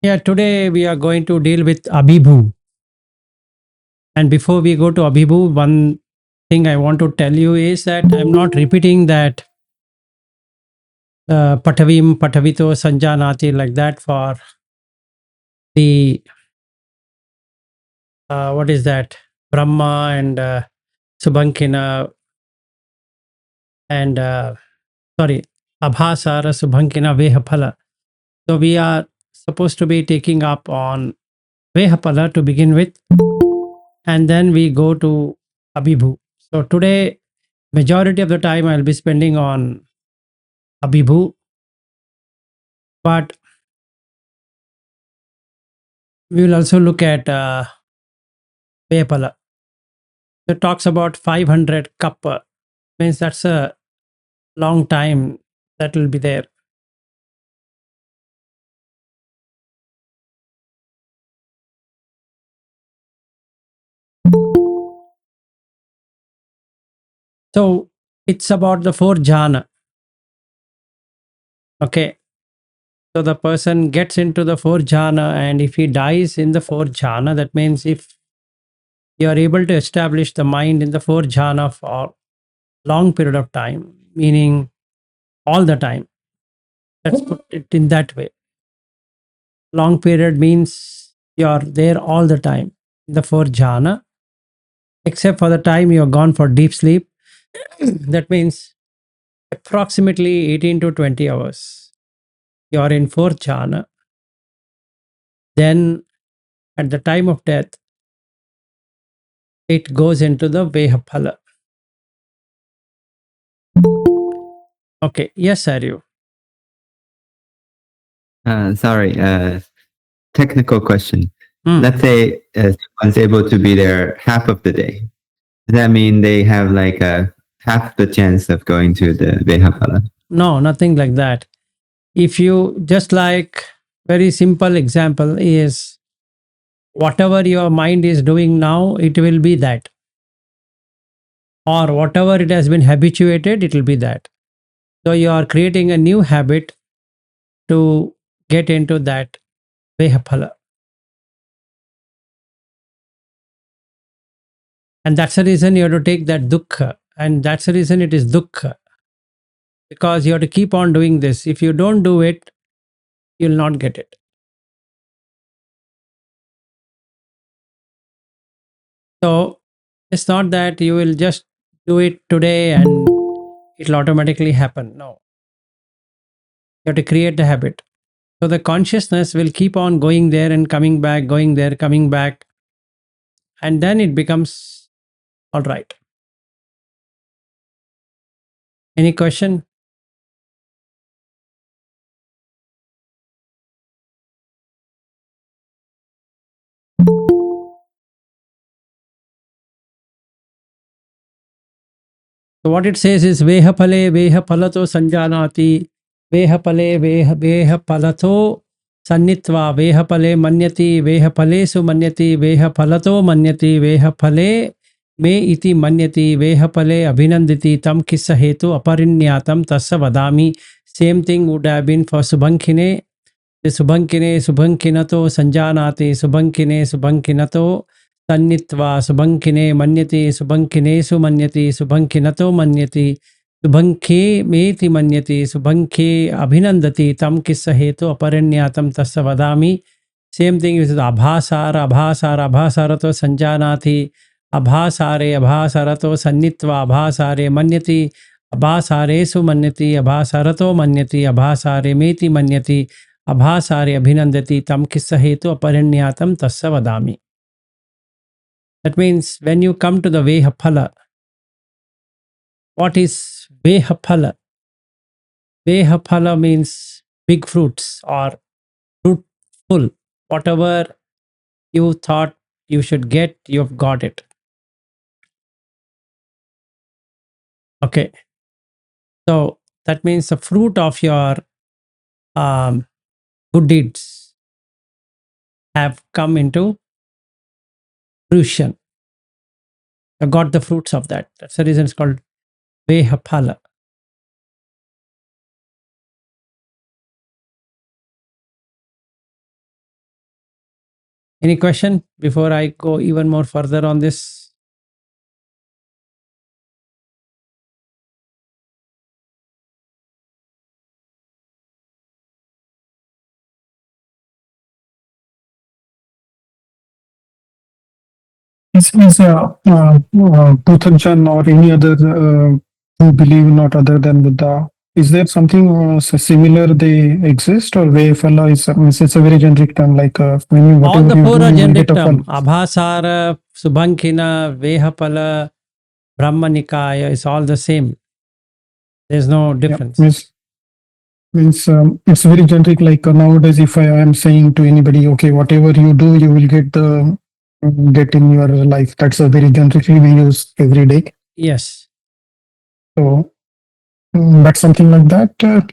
Yeah, today we are going to deal with Abhibhu. And before we go to Abhibhu, one thing I want to tell you is that I'm not repeating that Patavim, Patavito, Sanjanati like that for the, what is that, Brahma and Subhankina and, sorry, Abhasara, Subhankina, Vehaphalla. So we are supposed to be taking up on Vehaphalla to begin with, and then we go to Abhibhu. So today, majority of the time I'll be spending on Abhibhu, but we will also look at Vehaphalla. It talks about 500 kappa, means that's a long time that will be there. So it's about the four jhana. Okay. So the person gets into the four jhana, and if he dies in the four jhana, that means if you are able to establish the mind in the four jhana for long period of time, meaning all the time. Let's put it in that way. Long period means you're there all the time in the four jhana, except for the time you're gone for deep sleep. That means approximately 18 to 20 hours. You're in fourth jhana. Then at the time of death, it goes into the Vehaphalla. Okay. Yes, Aryu. Sorry, technical question. Hmm. Let's say someone's able to be there half of the day. Does that mean they have like a half the chance of going to the Vehaphalla? No, nothing like that. If you just like very simple example is whatever your mind is doing now, it will be that. Or whatever it has been habituated, it will be that. So you are creating a new habit to get into that Vehaphalla. And that's the reason you have to take that dukkha. And that's the reason it is dukkha. Because you have to keep on doing this. If you don't do it, you'll not get it. So it's not that you will just do it today and it'll automatically happen. No. You have to create the habit. So the consciousness will keep on going there and coming back, going there, coming back. And then it becomes all right. Any question? So what it says is Vehaphale Vehaphalato Sanjanati Vehaphale Vehaphalato Sannitva Vehaphale Manyati Vehaphale Sumanyati Vehaphalato Manyati Vehaphale Me iti Manyati Vehaphale Abhinanditi Tam Kissa Hetu Aparinyatam Tassa Vadami. Same thing would have been for Subhankine. Subhankine Subhankinato Sanjanati Subhankine Subhankinato Tannitva Subhankine Manyati Subhankinesu Manyati Subhankinato Manyati Subhanke Meti Manyati Subhanke Abhinandati Tam Kissa Hetu Aparanyatam Tassa Vadami. Same thing is Abhasara Abhasara Abhasarato Sanjanati Abhasare Abhasarato Sannitva Abhasare Manyati Abhasaresu Manyati Abhasarato Manyati Abhasare Meti Manyati Abhasare Abhinandati Tam Kissa Hetu Aparanyatam Tassa Vadami. That means when you come to the Vehaphalla, what is Vehaphalla? Vehaphalla means big fruits or fruitful. Whatever you thought you should get, you've got it. Okay. So that means the fruit of your um, good deeds have come into fruition. You got the fruits of that. That's the reason it's called Vehaphalla. Any question before I go even more further on this? Is Puthanchan or any other who believe not other than Buddha, is there something similar they exist, or Vehaphalla is means it's a very generic term, like meaning All whatever the you four do, are you will get generic a term. fun. Abhasara, Subhankina, Vehaphalla, Brahmanikaya is all the same. There's no Yeah, difference. means it's very generic. Like nowadays, if I am saying to anybody, okay, whatever you do, you will get the get in your life. That's a very generically we use every day. Yes. So that's something like that. Or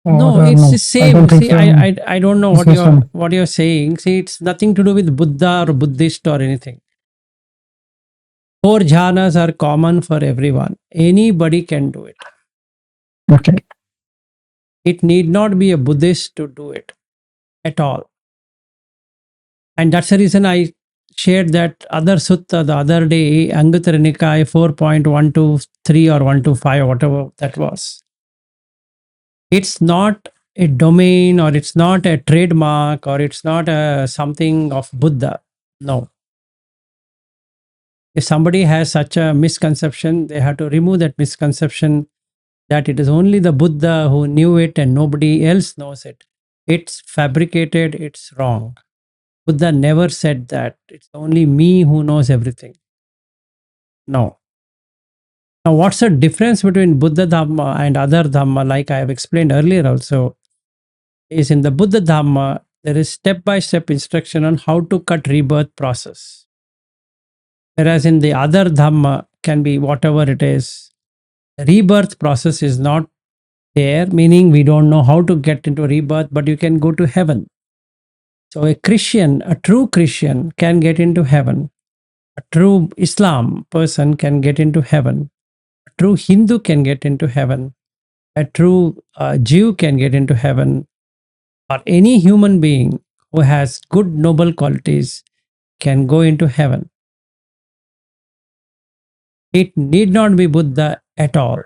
No, it's the no, I don't same. think See, I don't know it's the same. what you're saying. See, it's nothing to do with Buddha or Buddhist or anything. Four jhanas are common for everyone. Anybody can do it. Okay. It need not be a Buddhist to do it at all. And that's the reason I shared that other sutta the other day, Anguttara Nikaya 4.123 or 125, or whatever that was. It's not a domain, or it's not a trademark, or it's not a something of Buddha. No. If somebody has such a misconception, they have to remove that misconception that it is only the Buddha who knew it and nobody else knows it. It's fabricated, it's wrong. Buddha never said that. It's only me who knows everything. No. Now, what's the difference between Buddha Dhamma and other Dhamma, like I have explained earlier also, is in the Buddha Dhamma, there is step-by-step instruction on how to cut rebirth process. Whereas in the other Dhamma can be whatever it is, rebirth process is not there, meaning we don't know how to get into rebirth, but you can go to heaven. So a Christian, a true Christian can get into heaven. A true Islam person can get into heaven. A true Hindu can get into heaven. A true Jew can get into heaven. Or any human being who has good noble qualities can go into heaven. It need not be Buddha at all.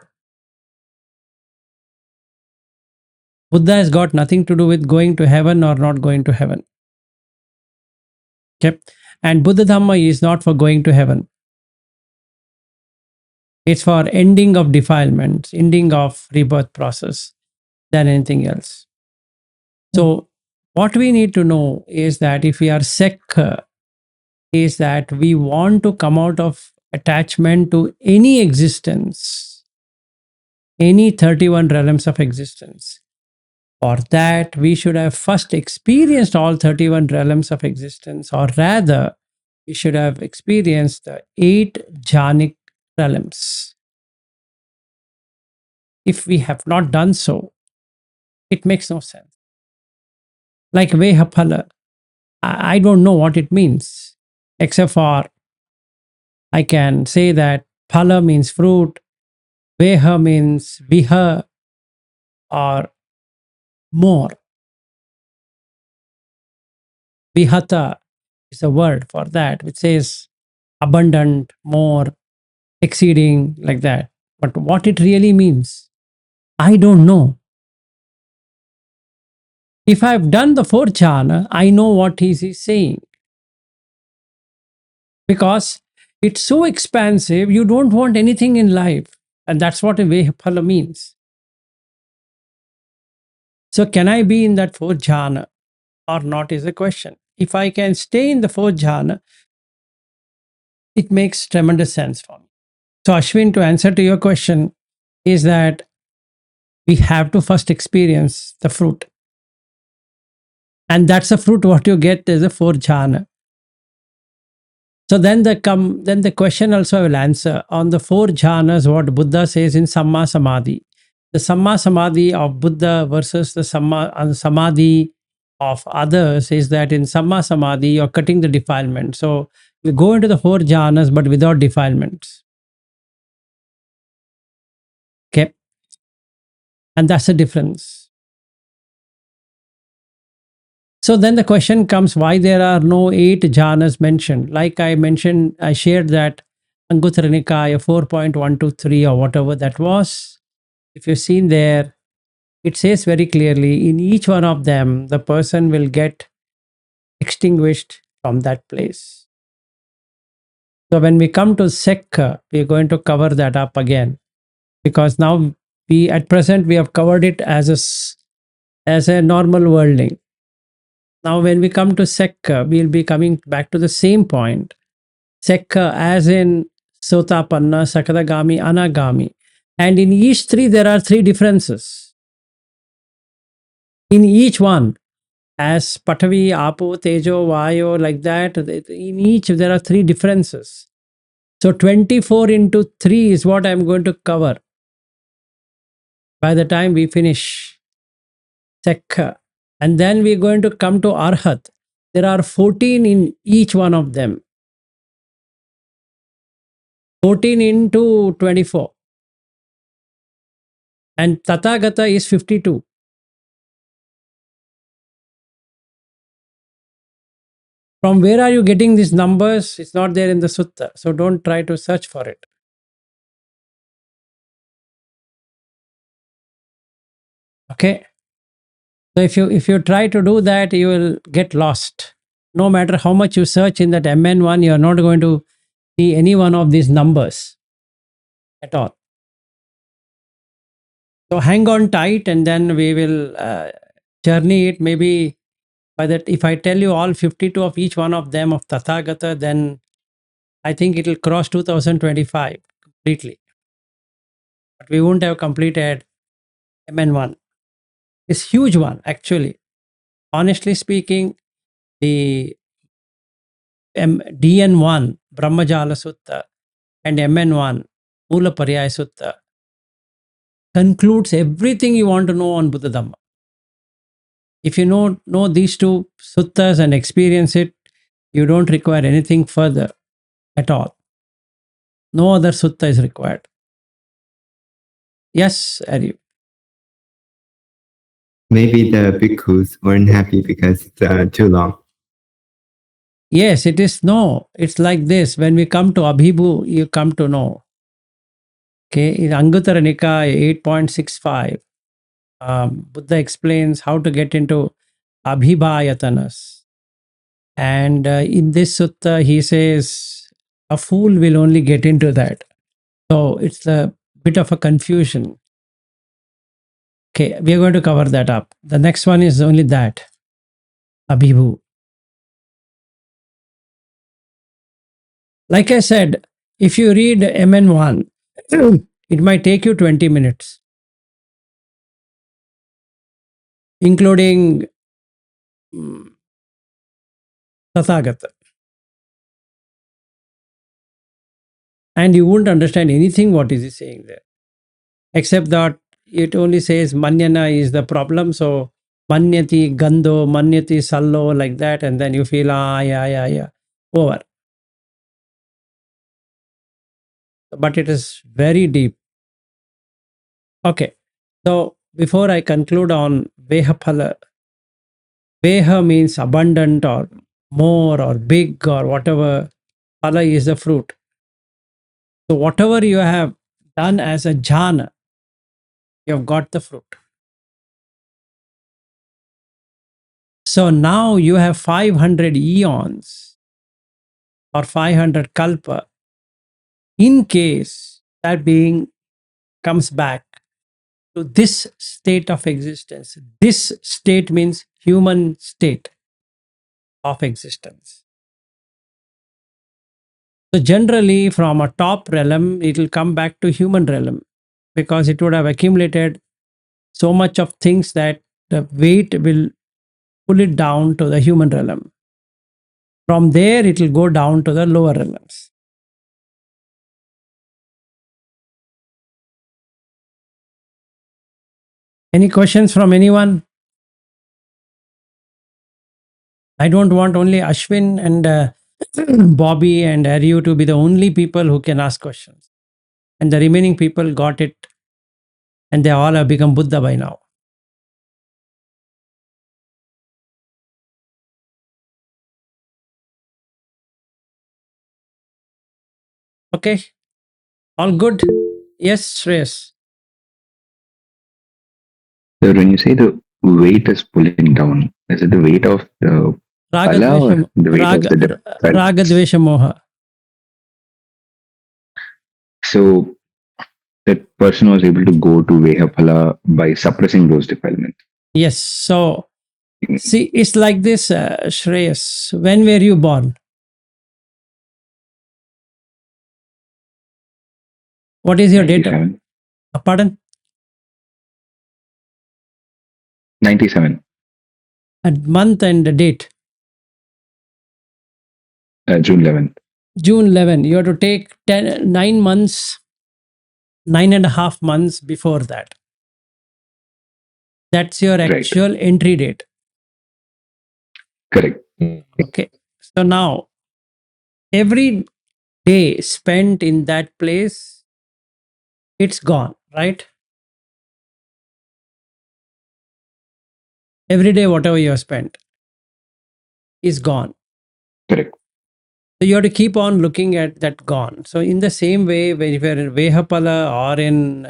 Buddha has got nothing to do with going to heaven or not going to heaven. Okay. And Buddha Dhamma is not for going to heaven. It's for ending of defilements, ending of rebirth process than anything else. So what we need to know is that if we are sick, is that we want to come out of attachment to any existence, any 31 realms of existence. For that, we should have first experienced all 31 realms of existence, or rather, we should have experienced the 8 jhanic realms. If we have not done so, it makes no sense. Like Vehaphalla, I don't know what it means, except for I can say that phala means fruit, Veha means viha or more. Vihata is a word for that, which says abundant, more, exceeding, like that. But what it really means, I don't know. If I've done the 4 jhana, I know what he's saying. Because it's so expansive, you don't want anything in life. And that's what a Vehaphalla means. So, can I be in that 4 jhana or not is a question. If I can stay in the 4 jhana, it makes tremendous sense for me. So, Ashwin, to answer to your question, is that we have to first experience the fruit. And that's the fruit what you get is a 4 jhana. So then the question also I will answer on the 4 jhanas, what Buddha says in Samma Samadhi. The Samma Samadhi of Buddha versus the Samadhi of others is that in Samma Samadhi, you're cutting the defilement. So you go into the 4 jhanas, but without defilements. Okay. And that's the difference. So then the question comes, why there are no 8 jhanas mentioned? Like I mentioned, I shared that Anguttara Nikaya 4.123 or whatever that was. If you've seen there, it says very clearly, in each one of them, the person will get extinguished from that place. So when we come to Sekha, we are going to cover that up again, because now at present we have covered it as a normal worldling. Now when we come to Sekha, we'll be coming back to the same point. Sekha as in Sotapanna, Sakadagami, Anagami. And in each three, there are 3 differences. In each one, as Patavi, Apo, Tejo, Vayo, like that, in each there are 3 differences. So 24 into 3 is what I'm going to cover by the time we finish Sekha. And then we're going to come to Arhat. There are 14 in each one of them. 14 into 24. And Tathagata is 52. From where are you getting these numbers? It's not there in the sutta. So don't try to search for it. Okay. So if you try to do that, you will get lost. No matter how much you search in that MN1, you are not going to see any one of these numbers at all. So hang on tight, and then we will journey it. Maybe by that, if I tell you all 52 of each one of them of Tathagata, then I think it will cross 2025 completely. But we won't have completed MN1. It's huge one, actually. Honestly speaking, the DN1, Brahmajala Sutta, and MN1, Mula Paryaya Sutta, concludes everything you want to know on Buddha Dhamma. If you know these 2 suttas and experience it, you don't require anything further at all. No other sutta is required. Yes, Ari. Maybe the bhikkhus weren't happy because it's too long. Yes, it is no. It's like this. When we come to Abhibhu, you come to know. Okay, in Anguttara Nikaya 8.65, Buddha explains how to get into Abhibhayatanas. And in this sutta, he says, a fool will only get into that. So it's a bit of a confusion. Okay, we are going to cover that up. The next one is only that, Abhibhu. Like I said, if you read MN1, it might take you 20 minutes, including Tathagata. And you won't understand anything what is he saying there, except that it only says Manyana is the problem. So Manyati Gando, Manyati Sallo, like that, and then you feel, yeah, over. But it is very deep. Okay, so before I conclude on Vehaphalla, Veha means abundant or more or big or whatever. Phala is the fruit. So whatever you have done as a jhana, you have got the fruit. So now you have 500 eons or 500 kalpa. In case that being comes back to this state of existence, this state means human state of existence. So generally from a top realm, it will come back to human realm because it would have accumulated so much of things that the weight will pull it down to the human realm. From there, it will go down to the lower realms. Any questions from anyone? I don't want only Ashwin and Bobby and Aryu to be the only people who can ask questions. And the remaining people got it and they all have become Buddha by now. Okay, all good? Yes, Shreyas. So when you say the weight is pulling down, is it the weight of the Raga phala or Dvesham, the weight of Raga, the defilements? Raga Dvesha Moha. So that person was able to go to Vehaphalla by suppressing those defilements. Yes. So, see, it's like this, Shreyas. When were you born? What is your date? 97. Pardon? 97. And month and the date. June 11th. June 11. You have to take 9 months, 9.5 months before that. That's your Right. actual entry date. Correct. Okay. So now, every day spent in that place, it's gone, right? Every day, whatever you have spent is gone. Correct. So you have to keep on looking at that gone. So in the same way, when you're in Vehappalla or in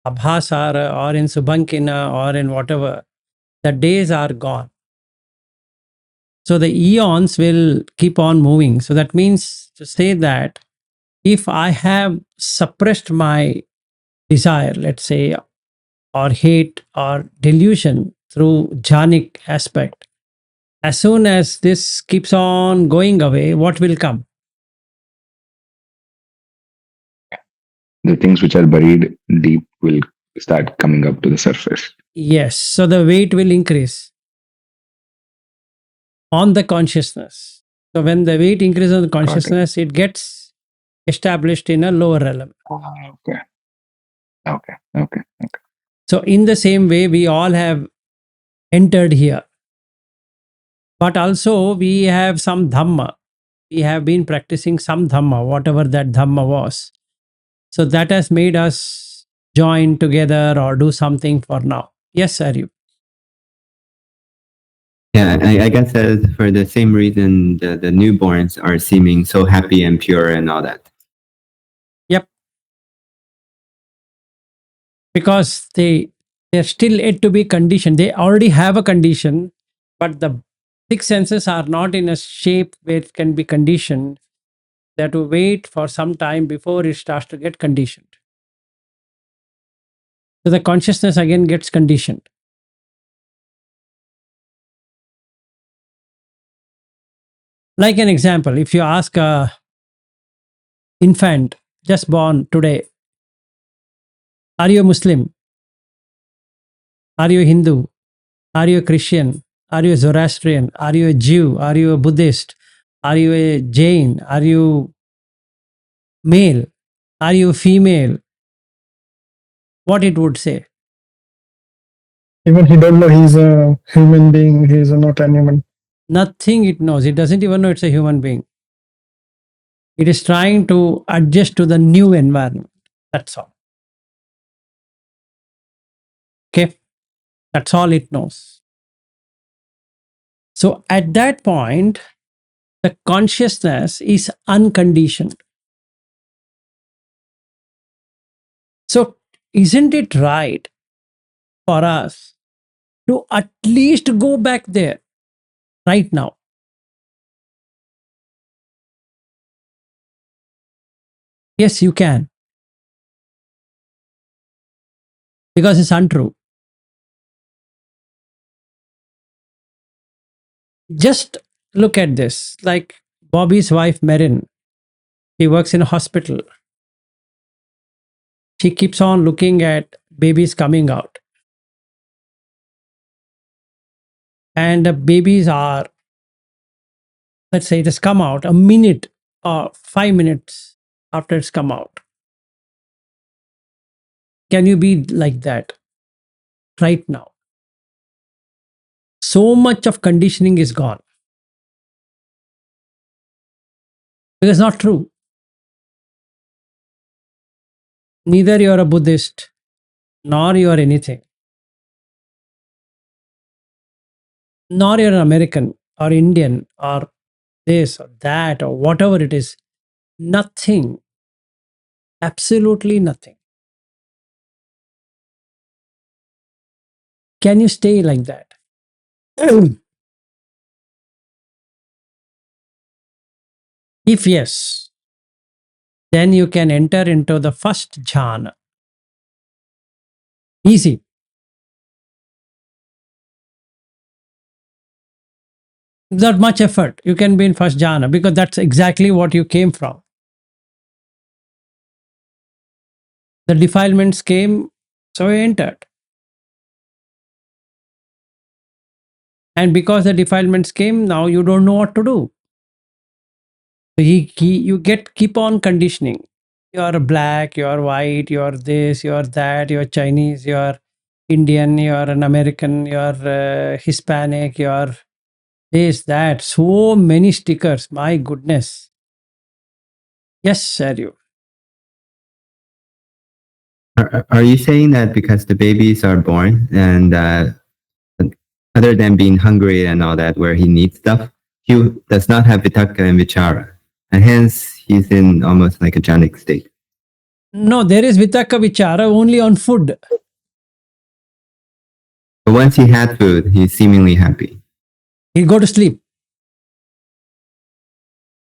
Abhasara or in Subankina or in whatever, the days are gone. So the eons will keep on moving. So that means to say that if I have suppressed my desire, let's say, or hate or delusion through jhanic aspect, as soon as this keeps on going away, what will come? The things which are buried deep will start coming up to the surface. Yes. So the weight will increase on the consciousness. So when the weight increases on the consciousness, it gets established in a lower realm. Okay. Okay. Okay. Okay. So in the same way, we all have entered here. But also we have some dhamma. We have been practicing some dhamma, whatever that dhamma was. So that has made us join together or do something for now. Yes, Aryu. Yeah, I guess that is for the same reason the newborns are seeming so happy and pure and all that. Yep. Because they're still yet to be conditioned. They already have a condition, but the six senses are not in a shape where it can be conditioned. They have to wait for some time before it starts to get conditioned. So the consciousness again gets conditioned. Like an example, if you ask a infant just born today, are you a Muslim? Are you a Hindu? Are you a Christian? Are you a Zoroastrian? Are you a Jew? Are you a Buddhist? Are you a Jain? Are you male? Are you female? What it would say? Even he don't know he's a human being. He's not animal. Nothing it knows. It doesn't even know it's a human being. It is trying to adjust to the new environment. That's all. Okay. That's all it knows. So at that point, the consciousness is unconditioned. So isn't it right for us to at least go back there right now? Yes, you can. Because it's untrue. Just look at this. Like Bobby's wife, Marin, she works in a hospital. She keeps on looking at babies coming out. And the babies are, let's say it has come out a minute or 5 minutes after it's come out. Can you be like that right now? So much of conditioning is gone. It is not true. Neither you are a Buddhist, nor you are anything, nor you're an American or Indian or this or that or whatever it is. Nothing. Absolutely nothing. Can you stay like that? If yes, then you can enter into the first jhana. Easy. Not much effort. You can be in first jhana because that's exactly what you came from. The defilements came, so you entered. And because the defilements came, now you don't know what to do. So you keep on conditioning. You are black, you are white, you are this, you are that, you are Chinese, you are Indian, you are an American, you are Hispanic, you are this, that. So many stickers. My goodness. Yes, sir, you. Are you saying that because the babies are born and other than being hungry and all that, where he needs stuff, he does not have vitaka and vichara, and hence he's in almost like a jhanic state? No, there is vitaka vichara only on food. But once he had food, he's seemingly happy. He'll go to sleep.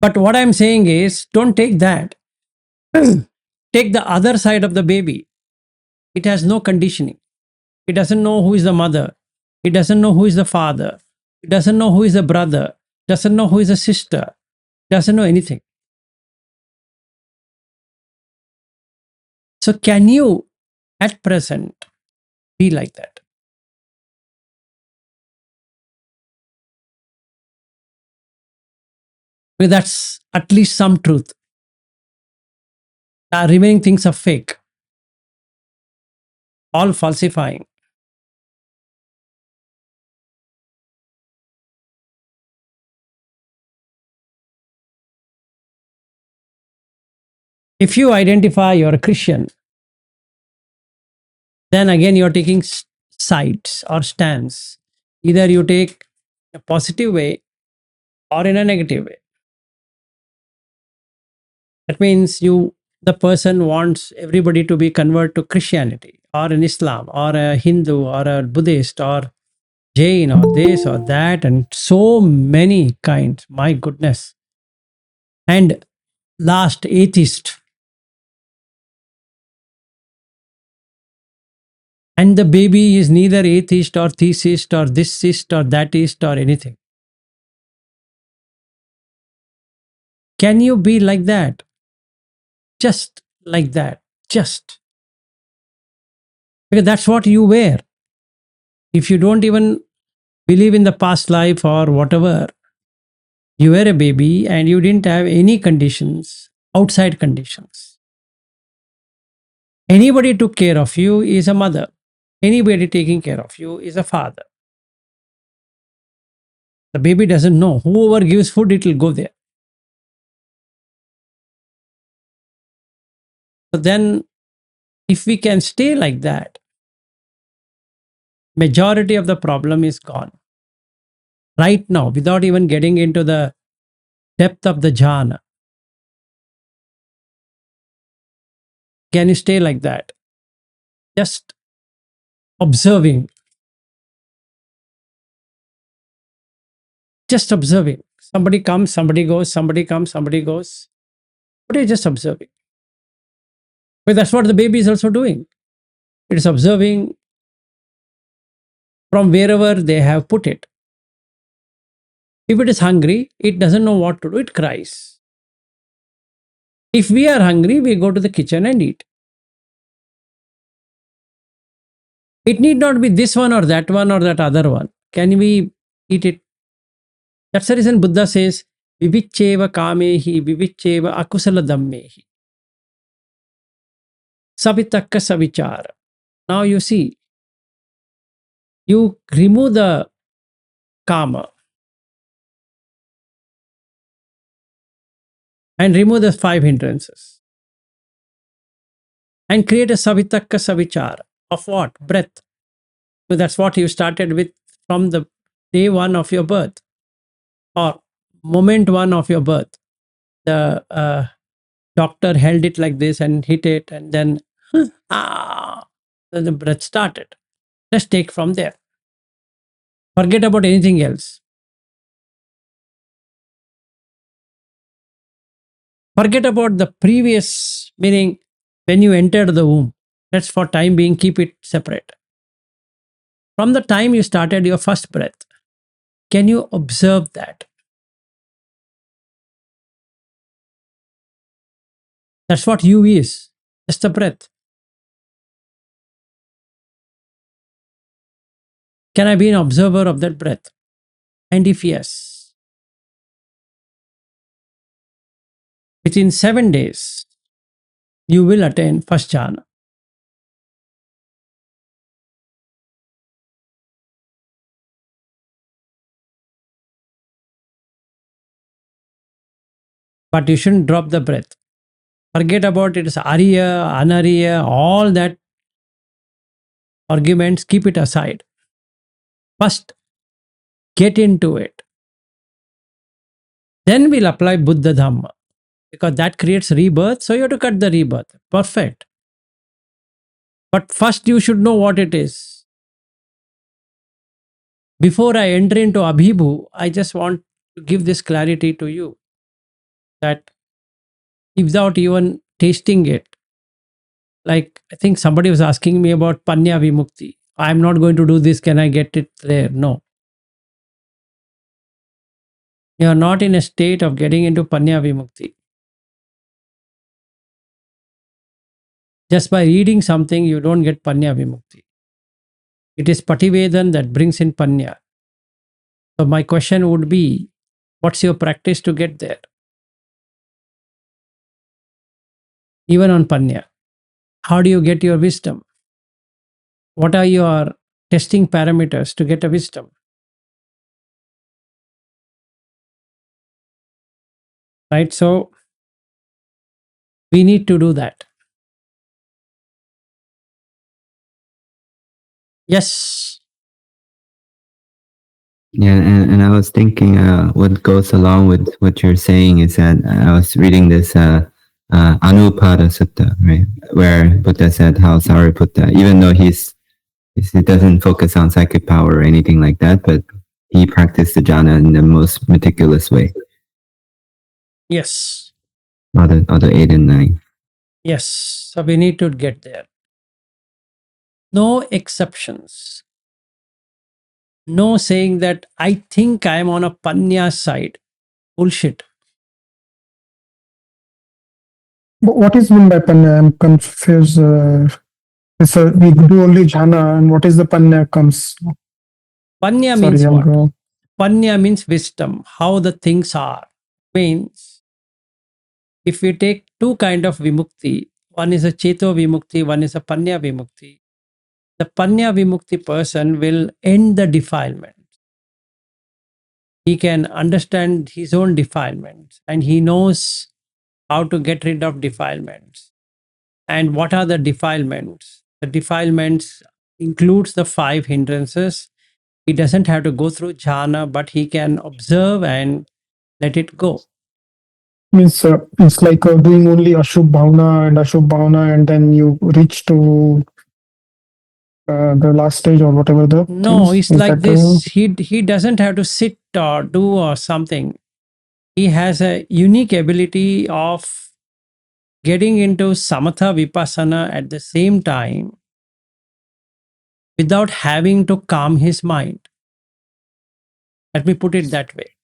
But what I'm saying is, don't take that. Take the other side of the baby. It has no conditioning. It doesn't know who is the mother. It doesn't know who is the father. It doesn't know who is the brother. Doesn't know who is the sister. Doesn't know anything. So can you, at present, be like that? Because that's at least some truth. The remaining things are fake. All falsifying. If you identify you're a Christian, then again you're taking sides or stands. Either you take a positive way or in a negative way. That means the person wants everybody to be converted to Christianity or in Islam or a Hindu or a Buddhist or Jain or this or that, and so many kinds. My goodness. And last, atheist. And the baby is neither atheist or theist or thisist or thatist or anything. Can you be like that? Just like that. Just. Because that's what you were. If you don't even believe in the past life or whatever, you were a baby and you didn't have any conditions, outside conditions. Anybody took care of you is a mother. Anybody taking care of you is a father. The baby doesn't know. Whoever gives food, it will go there. So then, if we can stay like that, majority of the problem is gone. Right now, without even getting into the depth of the jhana, can you stay like that? Just observing. Just observing. Somebody comes, somebody goes, somebody comes, somebody goes. But you're just observing. But that's what the baby is also doing. It is observing from wherever they have put it. If it is hungry, it doesn't know what to do, it cries. If we are hungry, we go to the kitchen and eat. It need not be this one or that other one. Can we eat it? That's the reason Buddha says, Vivicheva kamehi, vivicheva akusala dammehi. Savitaka savichara. Now you see, you remove the kama and remove the 5 hindrances and create a savitaka savichara of what? Breath. So that's what you started with from the day 1 of your birth or moment 1 of your birth. The doctor held it like this and hit it, and then then the breath started. Just take from there. Forget about anything else. Forget about the previous, meaning when you entered the womb. That's for time being, keep it separate. From the time you started your first breath, can you observe that? That's what you is, just a breath. Can I be an observer of that breath? And if yes, within 7 days, you will attain first jhana. But you shouldn't drop the breath. Forget about it. It's Arya, Anarya, all that arguments, keep it aside. First, get into it. Then we'll apply Buddha Dhamma, because that creates rebirth. So you have to cut the rebirth. Perfect. But first, you should know what it is. Before I enter into Abhibhu, I just want to give this clarity to you that without even tasting it, like I think somebody was asking me about Panya Vimukti. I'm not going to do this. Can I get it there? No. You are not in a state of getting into Panya Vimukti. Just by reading something, you don't get Panya Vimukti. It is Pativedan that brings in Panya. So my question would be, what's your practice to get there? Even on Panya. How do you get your wisdom? What are your testing parameters to get a wisdom? Right? So we need to do that. Yes. Yeah, and I was thinking what goes along with what you're saying is that I was reading this Anupada Sutta, right, where Buddha said how Sariputta, even though he doesn't focus on psychic power or anything like that, but he practiced the jhana in the most meticulous way. Yes. Other 8 and 9. Yes. So we need to get there. No exceptions. No saying that I think I am on a Panya side. Bullshit. But what is meant by panya? I'm confused. So we do only jhana, and what is the panya comes? Panya Sorry, means I'm what? wrong. Panya means wisdom, how the things are. Means if we take two kind of vimukti, one is a cheto vimukti, one is a panya vimukti. The panya vimukti person will end the defilement. He can understand his own defilements and he knows how to get rid of defilements. And what are the defilements? The defilements includes the 5 hindrances. He doesn't have to go through jhana, but he can observe and let it go. Means it's like doing only Ashubh Bhavana, and then you reach to the last stage or whatever the No, things. it's Is like that this. He doesn't have to sit or do or something. He has a unique ability of getting into samatha vipassana at the same time without having to calm his mind. Let me put it that way.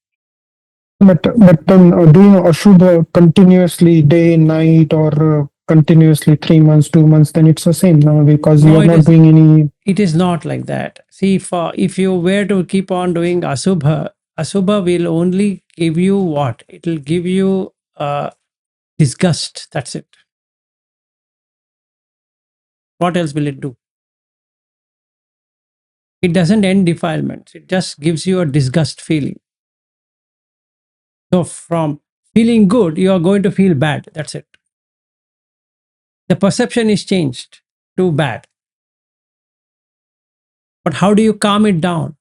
but then doing Ashubha continuously day night or continuously 3 months, 2 months, then it's the same now because you No, are not doing any. it is not like that. See, if you were to keep on doing asubha, asubha will only give you what? It will give you disgust. That's it. What else will it do? It doesn't end defilements. It just gives you a disgust feeling. So from feeling good, you are going to feel bad. That's it. The perception is changed to bad. But how do you calm it down?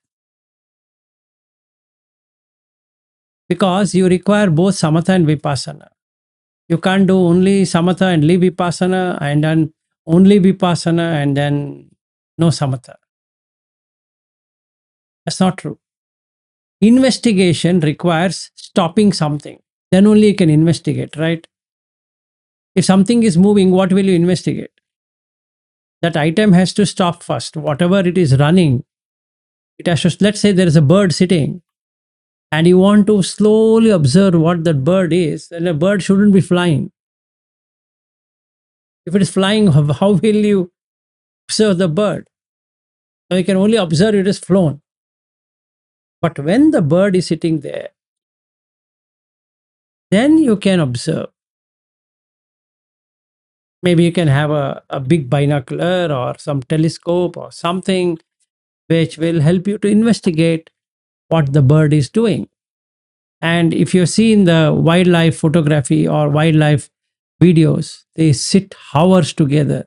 Because you require both samatha and vipassana. You can't do only samatha and leave vipassana, and then only vipassana and then no samatha. That's not true. Investigation requires stopping something. Then only you can investigate, right? If something is moving, what will you investigate? That item has to stop first. Whatever it is running, it has to, let's say there is a bird sitting and you want to slowly observe what that bird is, then a bird shouldn't be flying. If it is flying, how will you observe the bird? So you can only observe it is flown. But when the bird is sitting there, then you can observe. Maybe you can have a big binocular or some telescope or something which will help you to investigate what the bird is doing. And if you see in the wildlife photography or wildlife videos, they sit hours together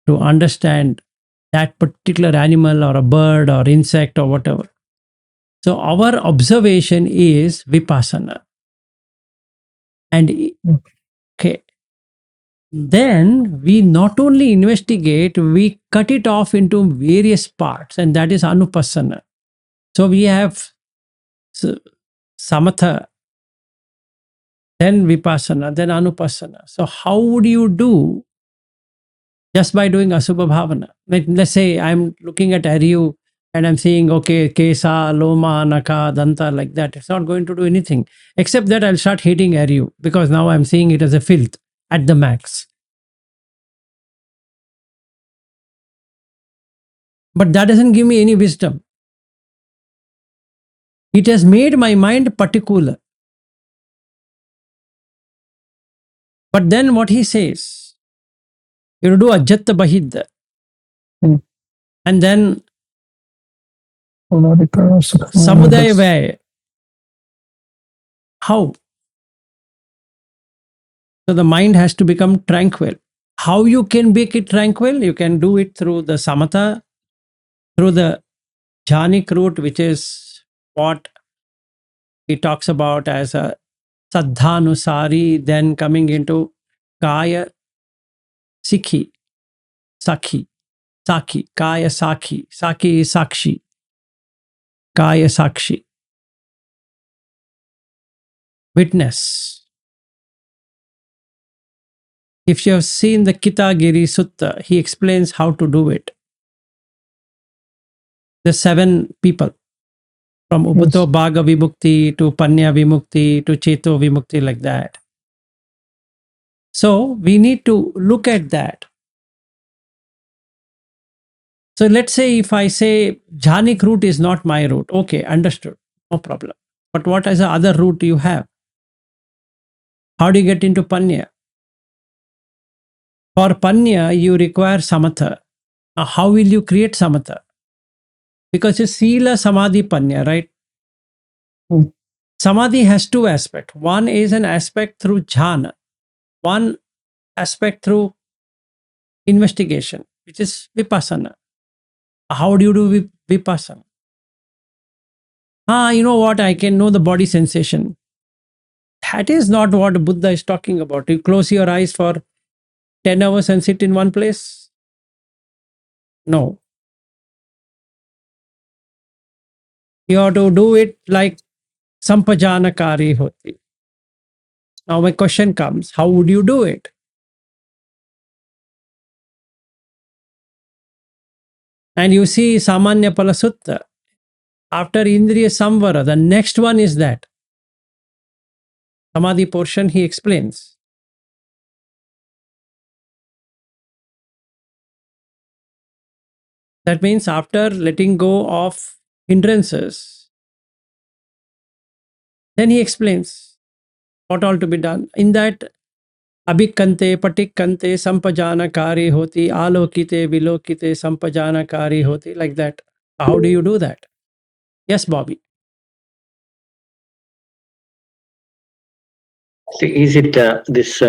to understand that particular animal or a bird or insect or whatever. So our observation is vipassana. And okay, then we not only investigate, we cut it off into various parts, and that is anupassana. So we have samatha, then vipassana, then anupassana. So how would you do just by doing asubha bhavana? Let's say I'm looking at Aryu and I'm saying, okay, kesa, loma, naka, danta, like that. It's not going to do anything, except that I'll start hating Aryu because now I'm seeing it as a filth at the max. But that doesn't give me any wisdom. It has made my mind particular. But then what he says, you do ajjatta bahidda. And then samudaya vaya. How? So the mind has to become tranquil. How you can make it tranquil? You can do it through the samatha, through the jhanic route, which is what he talks about as a saddhanusari, then coming into kaya sikhi, sakhi, saki, kaya sakhi. Saki is sakshi, kaya sakshi. Witness. If you have seen the Kitagiri Sutta, he explains how to do it. The 7 people, from Upato Bhaga Vimukti to Panya Vimukti to Cheto Vimukti, like that. So we need to look at that. So let's say if I say jhanic route is not my route, okay, understood, no problem. But what is the other route you have? How do you get into Panya? For Panya, you require samatha. Now, how will you create samatha? Because it's sila, samadhi, panya, right? Samadhi has 2 aspects. One is an aspect through jhana, one aspect through investigation, which is vipassana. How do you do vipassana? You know what? I can know the body sensation. That is not what Buddha is talking about. You close your eyes for 10 hours and sit in one place? No. You have to do it like sampajanakari hoti. Now my question comes, how would you do it? And you see Samanya Pala Sutta. After Indriya Samvara, the next one is that. Samadhi portion he explains. That means after letting go of hindrances, then he explains what all to be done. In that, abhikante, patikkante, sampajanakari hoti, alokite, vilokite, sampajanakari hoti, like that. How do you do that? Yes, Bobby. Is it this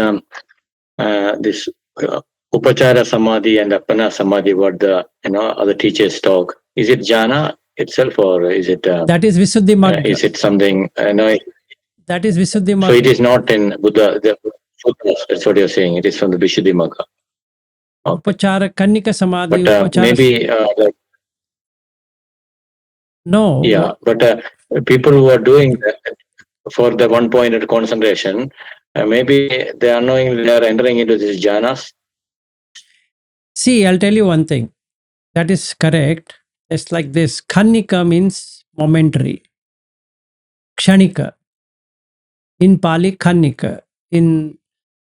upachara samadhi and appana samadhi? What the other teachers talk? Is it jhana itself, or is it that is Visuddhi Magga. is it something? that is Visuddhi So it Magga. is not in Buddha, the Sutras, that's what you're saying. It is from the Vishuddhi Magga. Okay. Upachara, Kannika Samadhi, But Upachara. maybe, No. yeah, but people who are doing that for the one-pointed concentration, maybe they are knowing they are entering into these jhanas. See, I'll tell you one thing. That is correct. It's like this. Kannika means momentary. Kshanika. In Pali, Kannika. In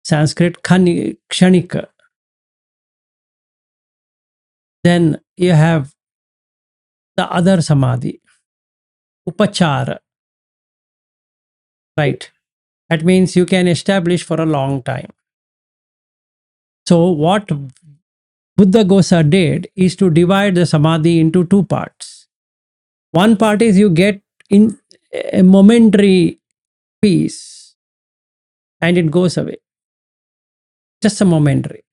Sanskrit, Kshanika. Then you have the other samadhi, upachara. Right. That means you can establish for a long time. So what Buddha Gosa did is to divide the samadhi into two parts. One part is you get in a momentary peace and it goes away. Just a momentary.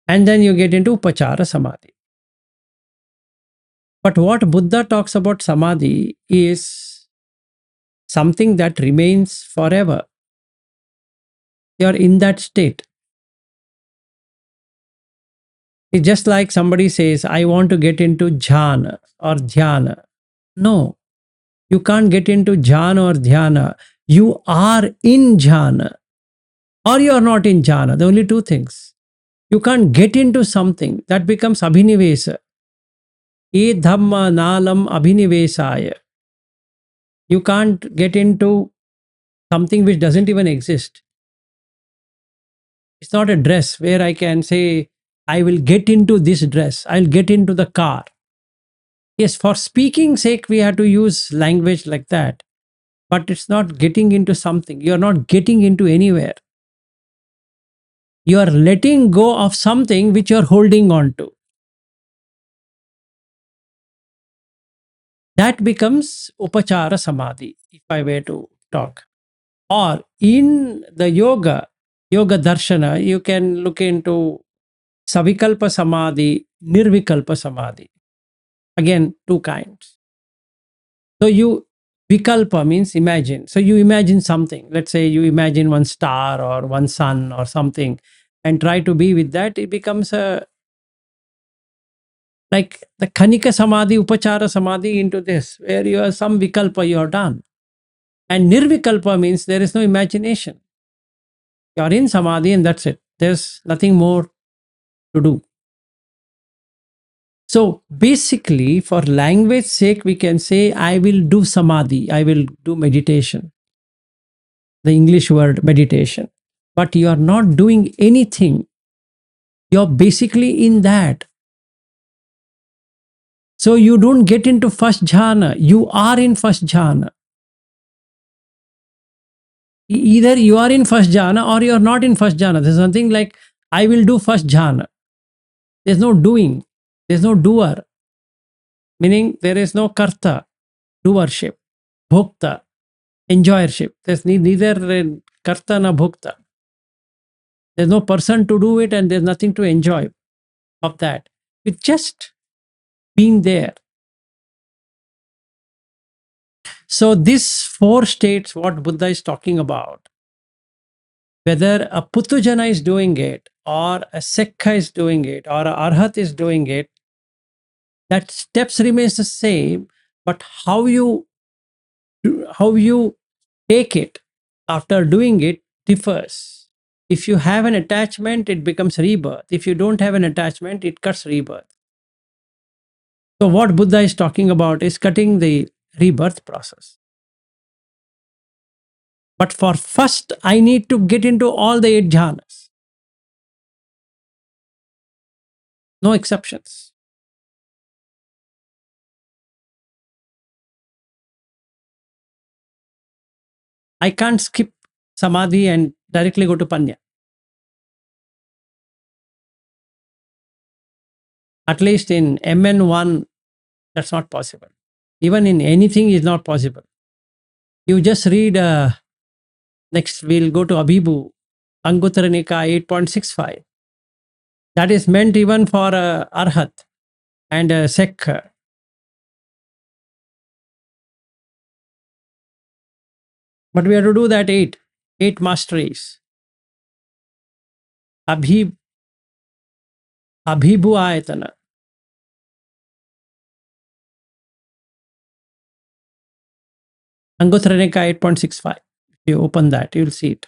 And then you get into upachara samadhi. But what Buddha talks about samadhi is something that remains forever. You are in that state. It's just like somebody says, I want to get into jhana or dhyana. No, you can't get into jhana or dhyana. You are in jhana or you are not in jhana. The only two things. You can't get into something that becomes abhinivesa. E dhamma nalam abhinivesaya. You can't get into something which doesn't even exist. It's not a dress where I can say, I will get into this dress. I'll get into the car. Yes, for speaking sake, we have to use language like that. But it's not getting into something. You're not getting into anywhere. You are letting go of something which you're holding on to. That becomes upachara samadhi, if I were to talk. Or in the yoga darshana, you can look into savikalpa samadhi, nirvikalpa samadhi. Again, two kinds. So you, vikalpa means imagine. So you imagine something. Let's say you imagine one star or one sun or something and try to be with that. It becomes a, like the Kanika Samadhi, Upachara Samadhi into this, where you are some vikalpa you are done. And nirvikalpa means there is no imagination. You are in Samadhi and that's it. There's nothing more to do. So basically, for language sake, we can say, I will do Samadhi, I will do meditation. The English word meditation. But you are not doing anything. You're basically in that. So you don't get into first jhana. You are in first jhana. Either you are in first jhana or you are not in first jhana. There's something like, I will do first jhana. There's no doing. There's no doer. Meaning there is no karta, doership, bhokta, enjoyership. There's neither karta nor bhokta. There's no person to do it and there's nothing to enjoy of that. It's just being there. So these four states, what Buddha is talking about, whether a Putujana is doing it or a Sekha is doing it or a Arhat is doing it, that steps remains the same, but how you take it after doing it differs. If you have an attachment, it becomes rebirth. If you don't have an attachment, it cuts rebirth. So what Buddha is talking about is cutting the rebirth process. But for first, I need to get into all the 8 jhanas. No exceptions. I can't skip samadhi and directly go to panya. At least in MN1, that's not possible. Even in anything is not possible. You just read, next we'll go to Abhibu, Anguttara Nikaya 8.65. That is meant even for Arhat and Sekha. But we have to do that eight masteries. Abhibhu Ayatana. Anguttara 8.65. If you open that, you'll see it.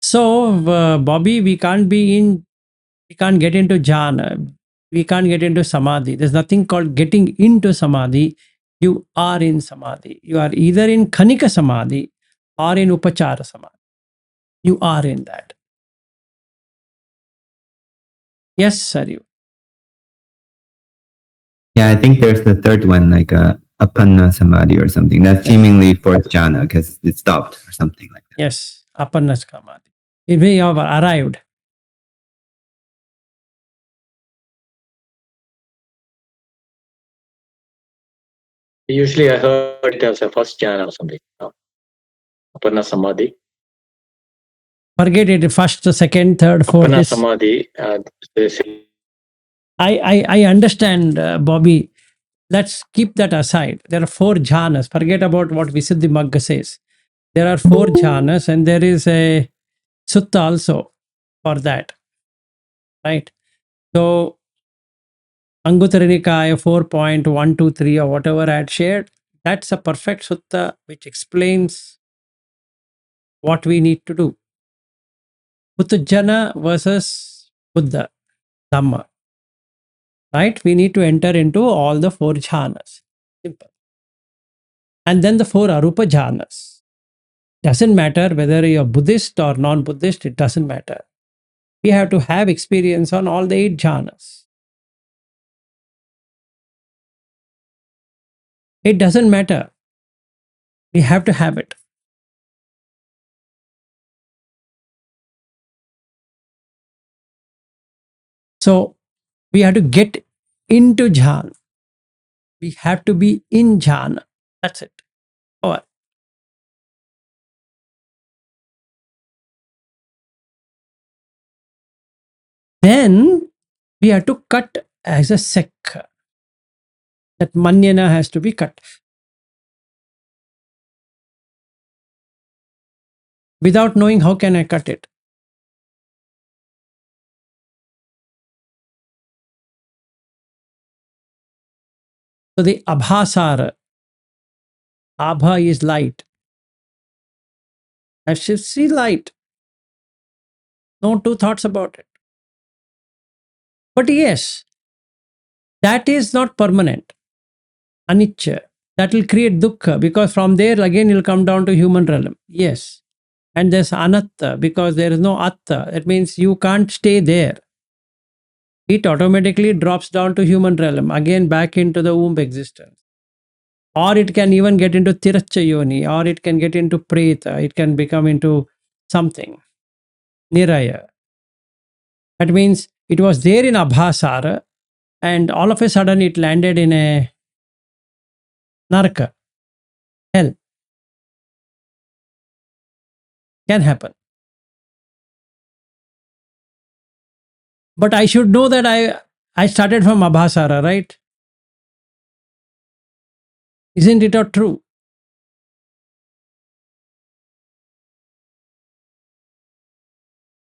So, Bobby, we can't get into jhana. We can't get into samadhi. There's nothing called getting into samadhi. You are in samadhi. You are either in khanika samadhi or in upachara samadhi. You are in that. Yes, Saryu. Yeah, I think there's the third one, like Apanna Samadhi or something. That's seemingly fourth jhana because it stopped or something like that. Yes, apanna samadhi. It may have arrived. Usually I heard it as a first jhana or something. Aparna Samadhi. Forget it. First, second, third, fourth. Aparna This, Samadhi. They say I understand, Bobby. Let's keep that aside. There are 4 jhanas. Forget about what Visuddhi Magga says. There are 4 jhanas, and there is a sutta also for that. Right? So, Anguttara Nikaya 4.123 or whatever I had shared, that's a perfect sutta which explains what we need to do. Puthujjana versus Buddha, Dhamma. Right? We need to enter into all the 4 jhanas. Simple. And then the 4 Arupa jhanas. Doesn't matter whether you're Buddhist or non-Buddhist, it doesn't matter. We have to have experience on all the 8 jhanas. It doesn't matter. We have to have it. So we have to get into jhana. We have to be in jhana. That's it. Over. Then we have to cut as a sek. That manyana has to be cut. Without knowing, how can I cut it? So the abhasara, abha is light. I should see light. No 2 thoughts about it. But yes, that is not permanent. Anicca. That will create dukkha because from there again it will come down to human realm. Yes. And there's anatta because there is no atta. That means you can't stay there. It automatically drops down to human realm, again back into the womb existence. Or it can even get into tiracha yoni, or it can get into preta, it can become into something. Niraya. That means it was there in abhasara and all of a sudden it landed in a naraka, hell. Can happen. But I should know that I started from abhasara, right? Isn't it not true?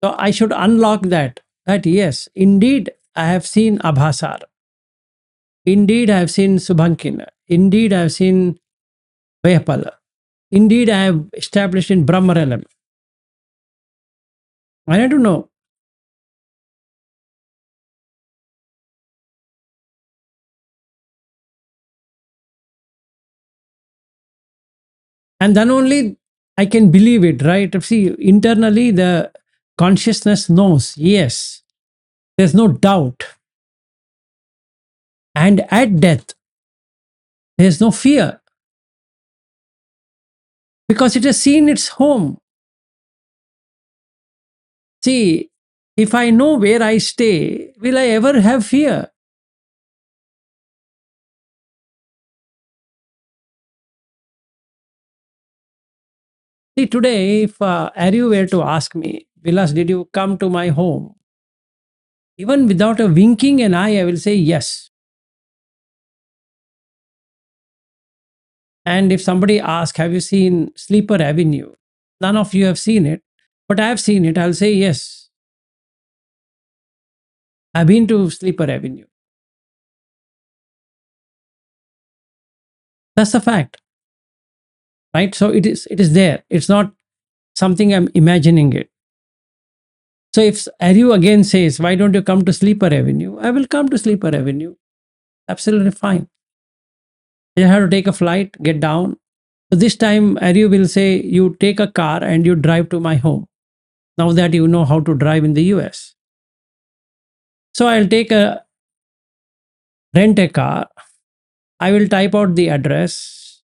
So I should unlock that yes, indeed I have seen abhasara. Indeed I have seen Subhankina. Indeed I have seen Vehaphalla. Indeed I have established in Brahma realm. I need to know. And then only I can believe it, right? See, internally the consciousness knows, yes, there's no doubt. And at death, there's no fear because it has seen its home. See, if I know where I stay, will I ever have fear? See, today, if Aryu were to ask me, Vilas, did you come to my home? Even without a winking an eye, I will say yes. And if somebody asks, have you seen Sleeper Avenue? None of you have seen it, but I have seen it. I'll say yes. I've been to Sleeper Avenue. That's the fact, right? So it is there. It's not something I'm imagining it. So if Aryu again says, why don't you come to Sleeper Avenue? I will come to Sleeper Avenue. Absolutely fine. I have to take a flight, get down. So this time Aryu will say, you take a car and you drive to my home. Now that you know how to drive in the US. So I'll rent a car. I will type out the address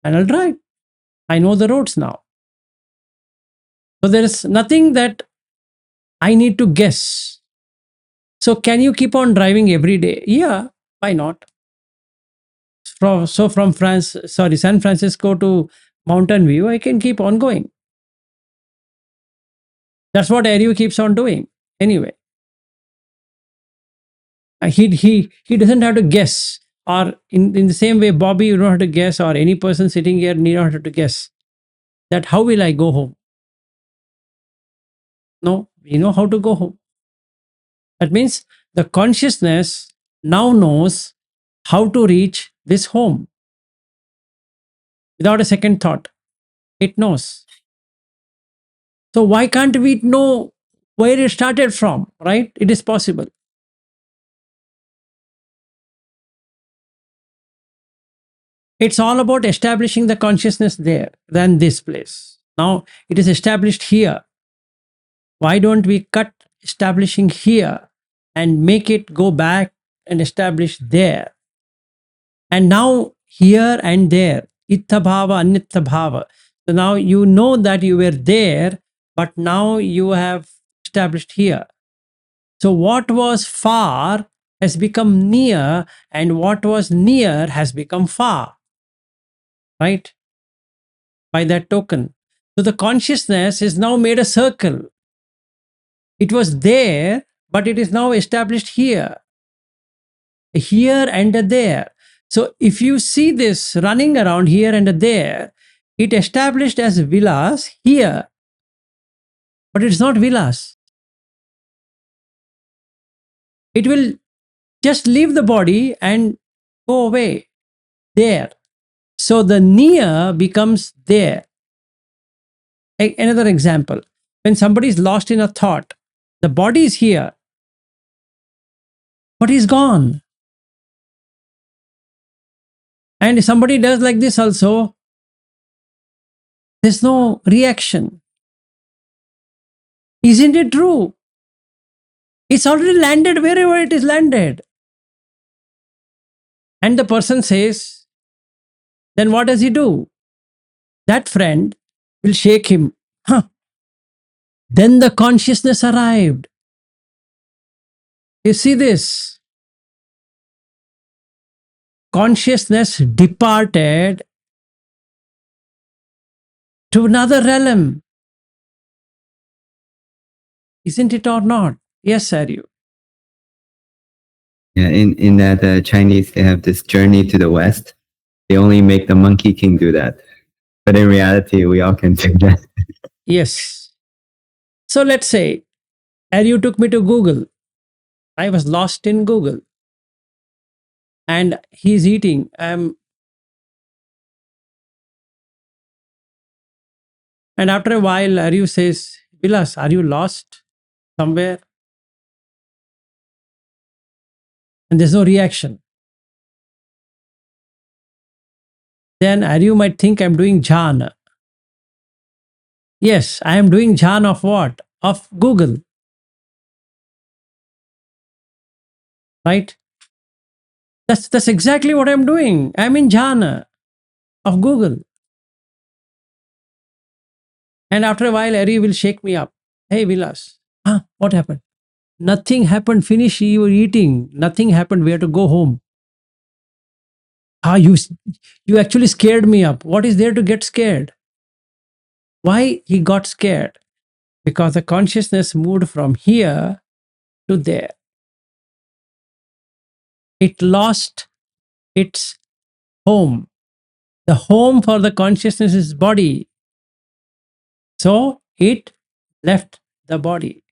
and I'll drive. I know the roads now. So there is nothing that I need to guess. So can you keep on driving every day? Yeah, why not? From San Francisco to Mountain View, I can keep on going. That's what Aryu keeps on doing. Anyway, he doesn't have to guess. Or in the same way, Bobby, you don't have to guess, or any person sitting here need not have to guess that how will I go home? No, we know how to go home. That means the consciousness now knows how to reach this home without a second thought. It knows. So why can't we know where it started from, right? It is possible. It's all about establishing the consciousness there than this place. Now it is established here. Why don't we cut establishing here and make it go back and establish there? And now here and there, ittha bhava, anittha bhava. So now you know that you were there, but now you have established here. So what was far has become near, and what was near has become far, right? By that token. So the consciousness is now made a circle. It was there, but it is now established here and there. So if you see this running around here and there, it established as Vilas here, but it's not Vilas. It will just leave the body and go away there. So the near becomes there. Another example, when somebody is lost in a thought, the body is here, but he's gone. And if somebody does like this also, there's no reaction. Isn't it true? It's already landed wherever it is landed. And the person says, then what does he do? That friend will shake him. Huh. Then the consciousness arrived. You see this? Consciousness departed to another realm. Isn't it or not? Yes, Aryu. Yeah, in that Chinese, they have this journey to the West. They only make the Monkey King do that. But in reality, we all can do that. Yes. So let's say Aryu took me to Google. I was lost in Google. And he's eating. And after a while, Aryu says, Vilas, are you lost somewhere? And there's no reaction. Then Aryu might think I'm doing jhana. Yes, I am doing jhana of what? Of Google. Right? That's exactly what I'm doing. I'm in jhana of Google. And after a while, Aryu will shake me up. Hey, Vilas, what happened? Nothing happened. Finish your eating. Nothing happened. We have to go home. You actually scared me up. What is there to get scared? Why he got scared? Because the consciousness moved from here to there. It lost its home. The home for the consciousness is body. So it left the body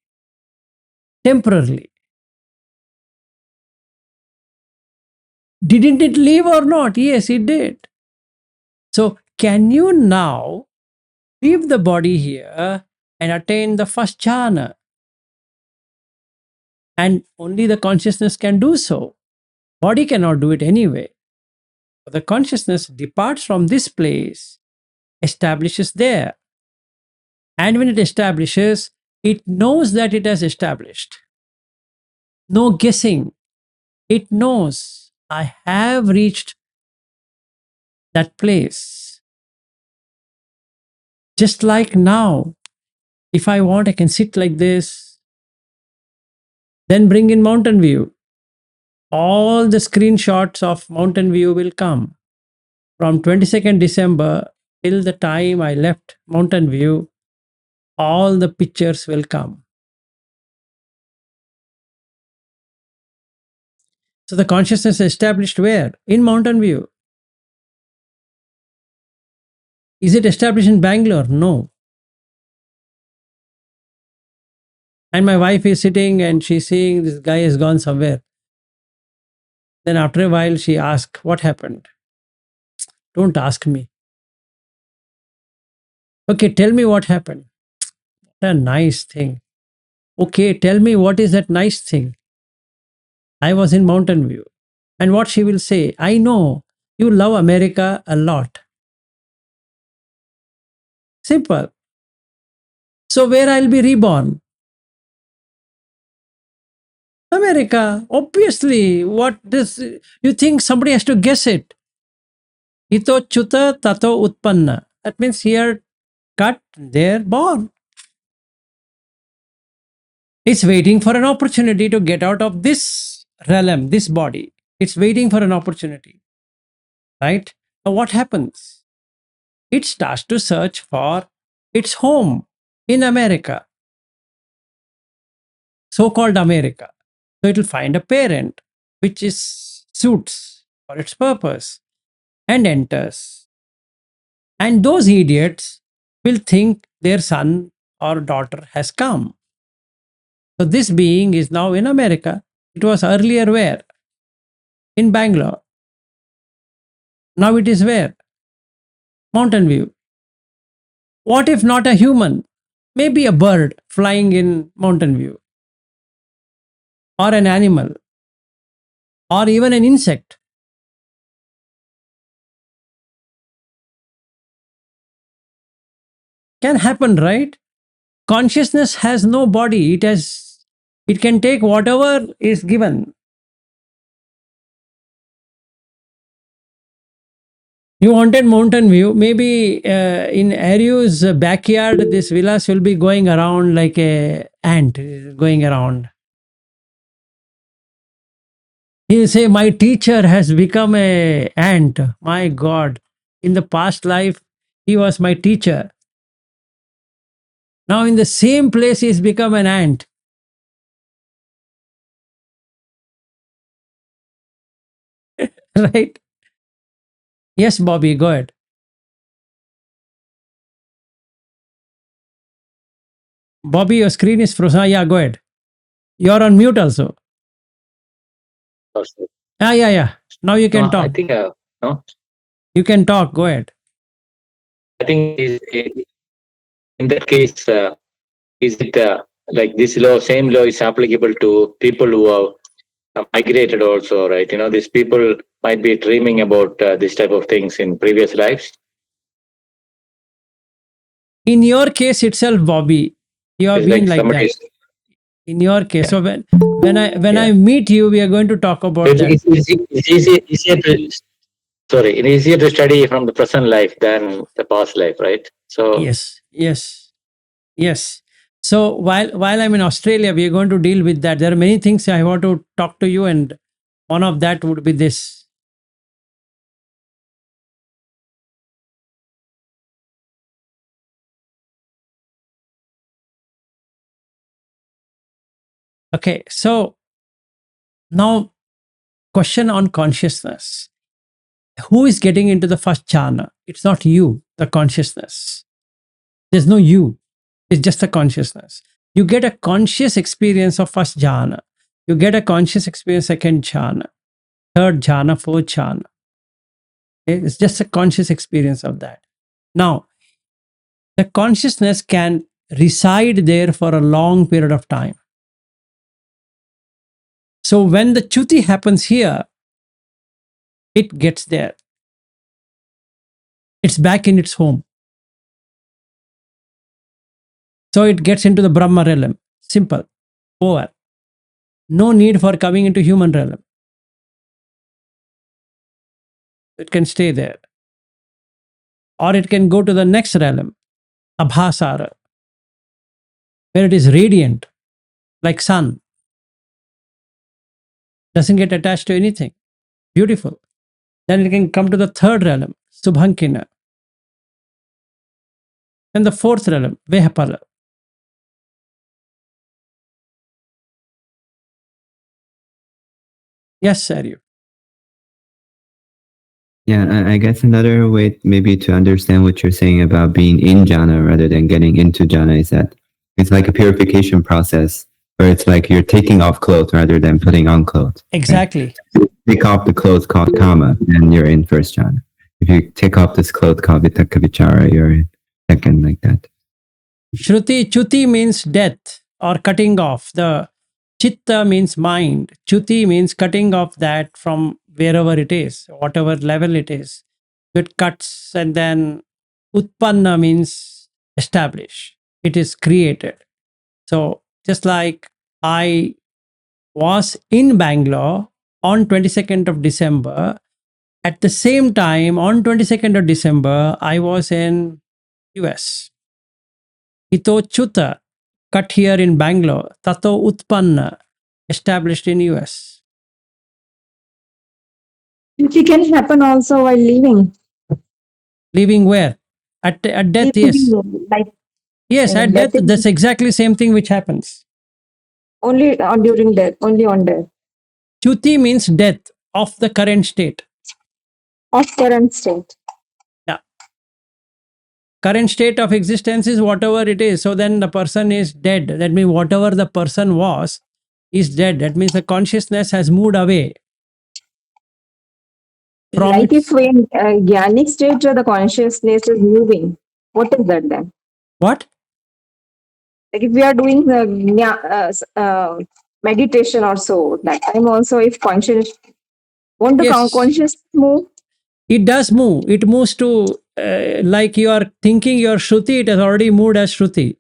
temporarily. Didn't it leave or not? Yes, it did. So can you now leave the body here and attain the first jhana? And only the consciousness can do so. Body cannot do it anyway. The consciousness departs from this place, establishes there. And when it establishes, it knows that it has established. No guessing. It knows I have reached that place. Just like now, if I want, I can sit like this, then bring in mountain view. All the screenshots of mountain view will come. From 22nd December till the time I left mountain view, all the pictures will come. So the consciousness is established where? In mountain view. Is it established in Bangalore? No. And my wife is sitting and she's seeing this guy has gone somewhere. Then after a while she asks, what happened? Don't ask me. Okay, tell me what happened. What a nice thing. Okay, tell me what is that nice thing. I was in Mountain View. And what she will say, I know you love America a lot. Simple. So where I'll be reborn? America. Obviously, what this, you think somebody has to guess it. Ito chuta tato utpanna. That means here cut, there born. It's waiting for an opportunity to get out of this realm, this body. It's waiting for an opportunity. Right? Now what happens? It starts to search for its home in America, so-called America. So it will find a parent which is suits for its purpose and enters. And those idiots will think their son or daughter has come. So this being is now in America. It was earlier where? In Bangalore. Now it is where? Mountain View. What if not a human? Maybe a bird flying in Mountain View, or an animal, or even an insect. Can happen, right? Consciousness has no body. It can take whatever is given. You wanted mountain view. Maybe in Aryu's backyard, this villas will be going around like a ant going around. He'll say, my teacher has become a ant. My God. In the past life, he was my teacher. Now in the same place, he's become an ant. Right? Yes, Bobby, go ahead. Bobby, your screen is frozen. Yeah, go ahead. You're on mute also. Also, Yeah. Now you can no, I talk. think no, You can talk. Go ahead. I think in that case, is it like this law? Same law is applicable to people who have migrated also, right? These people might be dreaming about this type of things in previous lives. In your case itself, Bobby, you have It's been like like that. somebody's. In your case, so when Yeah. I meet you, we are going to talk about that. It's easier to, sorry, it is easier to study from the present life than the past life, right? So Yes. So while I'm in Australia, we are going to deal with that. There are many things I want to talk to you, and one of that would be this. Okay, so now question on consciousness. who is getting into the first jhana? It's not you, the consciousness. There's no you. It's just the consciousness. You get a conscious experience of first jhana. You get a conscious experience second jhana, third jhana, fourth jhana. Okay? It's just a conscious experience of that. Now, the consciousness can reside there for a long period of time. So when the chuti happens here, it gets there. It's back in its home. So it gets into the Brahma realm. Simple. Over. No need for coming into human realm. It can stay there. Or it can go to the next realm, Abhasara, where it is radiant, like sun. Doesn't get attached to anything. Beautiful. Then it can come to the third realm, Subhankina. And the fourth realm, Vehaphalla. Yes, Saryu. Yeah, I guess another way maybe to understand what you're saying about being in jhana rather than getting into jhana is that it's like a purification process where it's like you're taking off clothes rather than putting on clothes. Exactly. Right? Take off the clothes called kama, and you're in first jhana. If you take off this clothes called vitaka vichara, you're in second, like that. Shruti, chuti means death or cutting off. The chitta means mind. Chuti means cutting off that from wherever it is, whatever level it is. It cuts, and then utpanna means establish. It is created. So just like I was in Bangalore on 22nd of December, at the same time on 22nd of December, I was in US. Ito chuta, cut here in Bangalore. Tato utpanna, established in US. It can happen also while leaving. Living where? At death, yes. Like Yes, at death, death is that's exactly same thing which happens. only on during death, only on death. Chuti means death of the current state. Of current state. Current state of existence is whatever it is. So then the person is dead. That means whatever the person was is dead. That means the consciousness has moved away. From Like its- if in Jnanic state the consciousness is moving, what is that then? what? Like if we are doing the meditation or so, that time also if conscious want to Yes. conscious move, It does move. It moves to like you are thinking your Shruti, it has already moved as Shruti.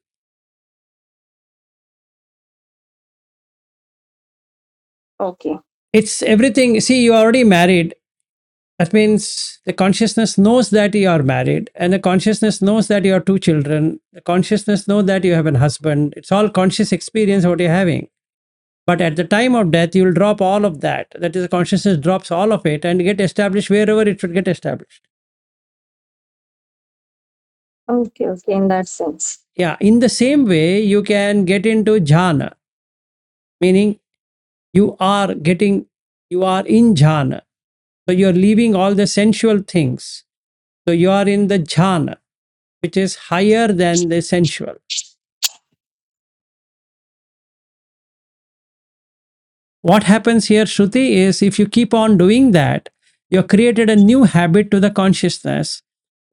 okay. It's everything. See, you are already married. That means the consciousness knows that you are married, and the consciousness knows that you have two children. The consciousness knows that you have a husband. It's all conscious experience what you're having. But at the time of death, you will drop all of that. That is, the consciousness drops all of it and get established wherever it should get established. Okay, okay, in that sense. Yeah, in the same way, you can get into jhana, meaning you are in jhana. So you're leaving all the sensual things. So you are in the jhana, which is higher than the sensual. What happens here, Shruti, is if you keep on doing that, you've created a new habit to the consciousness.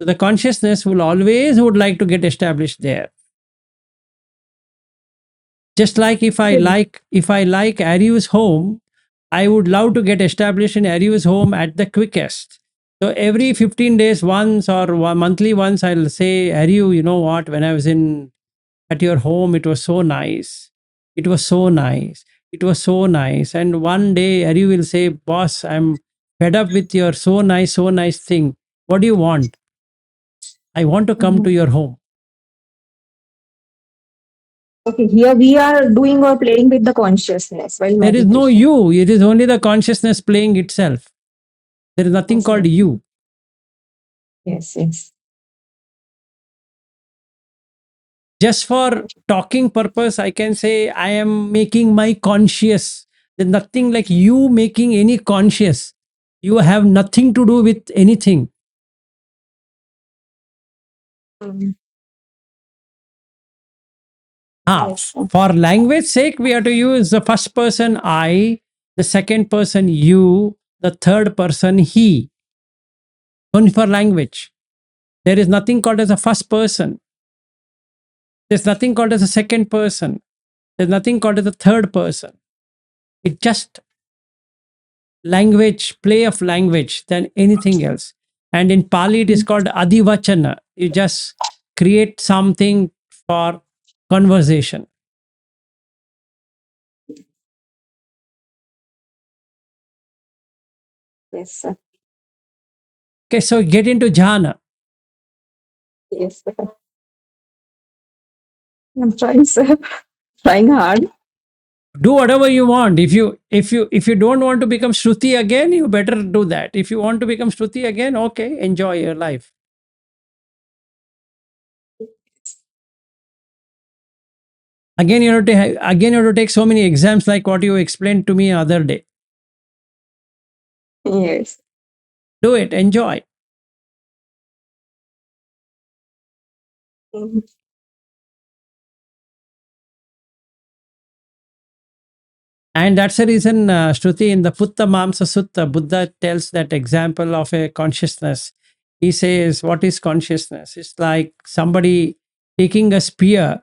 So the consciousness will always would like to get established there. Just like if I like Aryu's home, I would love to get established in Aryu's home at the quickest. So every 15 days once or monthly once, I'll say, Aryu, you know what, when I was at your home, it was so nice. It was so nice. It was so nice. And one day Aryu will say, boss, I'm fed up with your so nice thing. What do you want? I want to come to your home. Okay, here we are doing or playing with the consciousness while There is meditation. no you. It is only the consciousness playing itself. There is nothing Yes, called yes. you. Yes, yes. Just for talking purpose, I can say I am making my conscious. There's nothing like you making any conscious. You have nothing to do with anything. Yes. For language sake, we have to use the first person I, the second person you, the third person he. Only for language. There is nothing called as a first person. There's nothing called as a second person. There's nothing called as a third person. It's just language, play of language than anything else. And in Pali, it is called adivachana. You just create something for conversation. Yes, sir. Okay, so get into jhana. Yes, sir. I'm trying, sir. Trying hard. Do whatever you want. If you don't want to become Shruti again, you better do that. If you want to become Shruti again, okay, enjoy your life. Again, you have to take so many exams like what you explained to me other day. Yes. Do it, enjoy. Mhm. And that's the reason, Shruti, in the Putta Mamsa Sutta, Buddha tells that example of a consciousness. He says, what is consciousness? It's like somebody taking a spear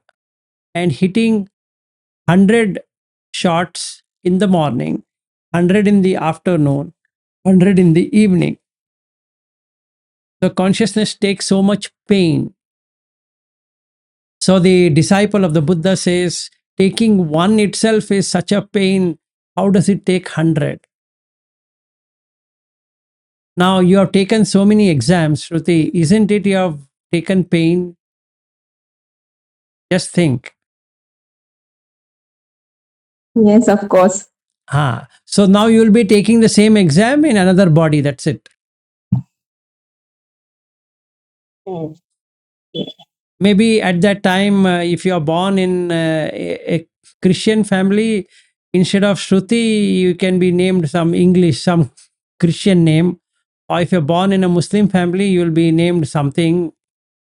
and hitting 100 shots in the morning, 100 in the afternoon, 100 in the evening. The consciousness takes so much pain. So the disciple of the Buddha says, taking one itself is such a pain. How does it take 100? Now you have taken so many exams, Shruti. Isn't it you have taken pain? Just think. Yes, of course. So now you will be taking the same exam in another body. That's it. Mm. Maybe at that time, if you are born in a Christian family, instead of Shruti, you can be named some English, some Christian name. Or if you're born in a Muslim family, you'll be named something.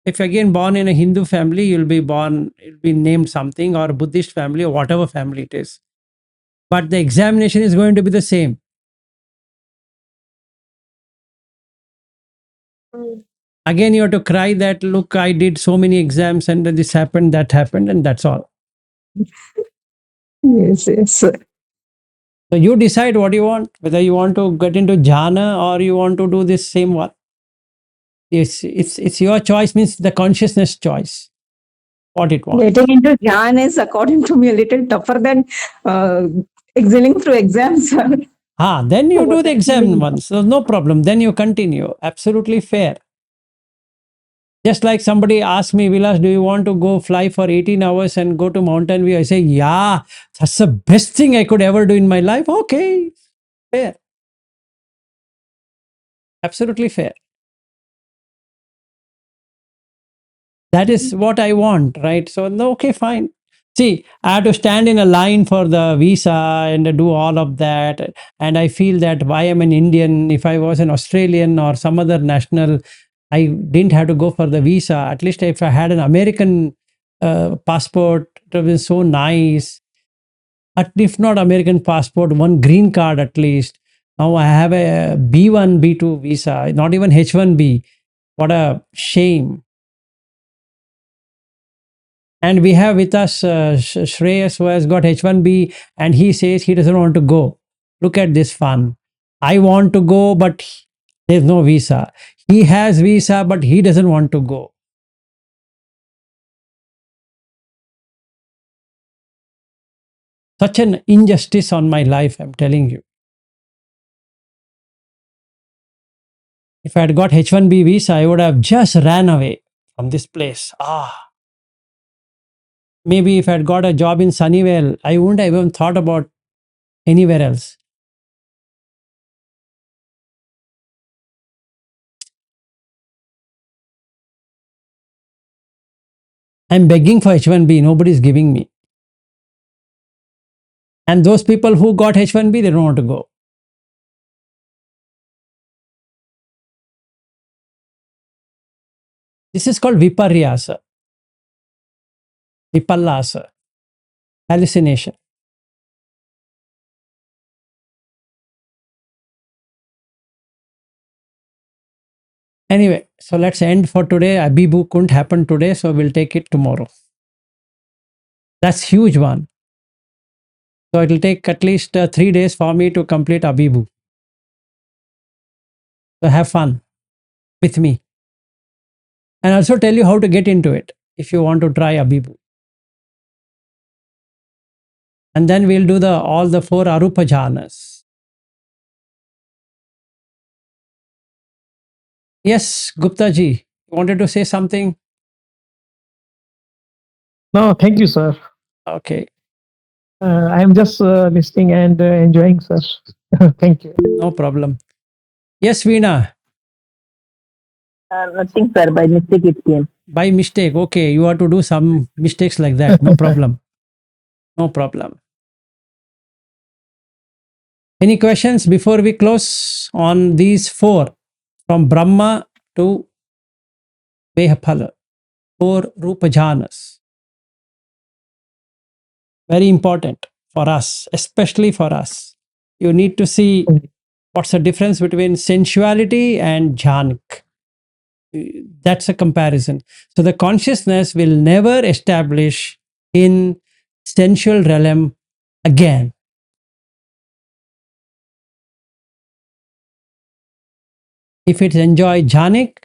If you're again born in a Hindu family, you'll be named something, or Buddhist family, or whatever family it is. But the examination is going to be the same. Mm. Again, you have to cry that, look, I did so many exams and this happened, that happened, and that's all. Yes, yes, sir. So you decide what you want, whether you want to get into jhana or you want to do this same one. It's your choice, means the consciousness choice, what it wants. Getting into Jhan is, according to me, a little tougher than uh, excelling through exams, sir. Then you do What the I'm exam feeling. once, so no problem. Then you continue. Absolutely fair. Just like somebody asked me, Vilas, do you want to go fly for 18 hours and go to mountain view? I say, yeah, that's the best thing I could ever do in my life. Okay, fair. Absolutely fair. That is what I want, right? So, no, okay, fine. See, I have to stand in a line for the visa and do all of that. And I feel that why I'm an Indian, if I was an Australian or some other national, I didn't have to go for the visa. At least if I had an American passport, it would have been so nice. If not American passport, one green card at least. Now I have a B1, B2 visa, not even H1B. What a shame. And we have with us Shreyas, who has got H1B, and he says he doesn't want to go. Look at this fun. I want to go, but there's no visa. He has visa, but he doesn't want to go. Such an injustice on my life, I'm telling you. If I had got H1B visa, I would have just ran away from this place. Maybe if I had got a job in Sunnyvale, I wouldn't have even thought about anywhere else. I'm begging for H1B, nobody's giving me. And those people who got H1B, they don't want to go. This is called viparyasa, vipallasa, hallucination. Anyway, so let's end for today. Abibu couldn't happen today, so we'll take it tomorrow. That's huge one. So it'll take at least 3 days for me to complete Abibu. So have fun with me. And also tell you how to get into it if you want to try Abibu. And then we'll do all the 4 Arupa jhanas. Yes, Gupta ji, you wanted to say something? No, thank you, sir. Okay, I'm just listening and enjoying, sir. Thank you. no problem. Yes, Veena, Nothing, sir. By mistake it came. by mistake. Okay, you have to do some mistakes like that. No problem. No problem. Any questions before we close on these 4 from Brahma to Vehaphalla? 4 Rupa jhanas. Very important for us, especially for us. You need to see what's the difference between sensuality and jhanik. That's a comparison. So the consciousness will never establish in sensual realm again. If it enjoy jhanik,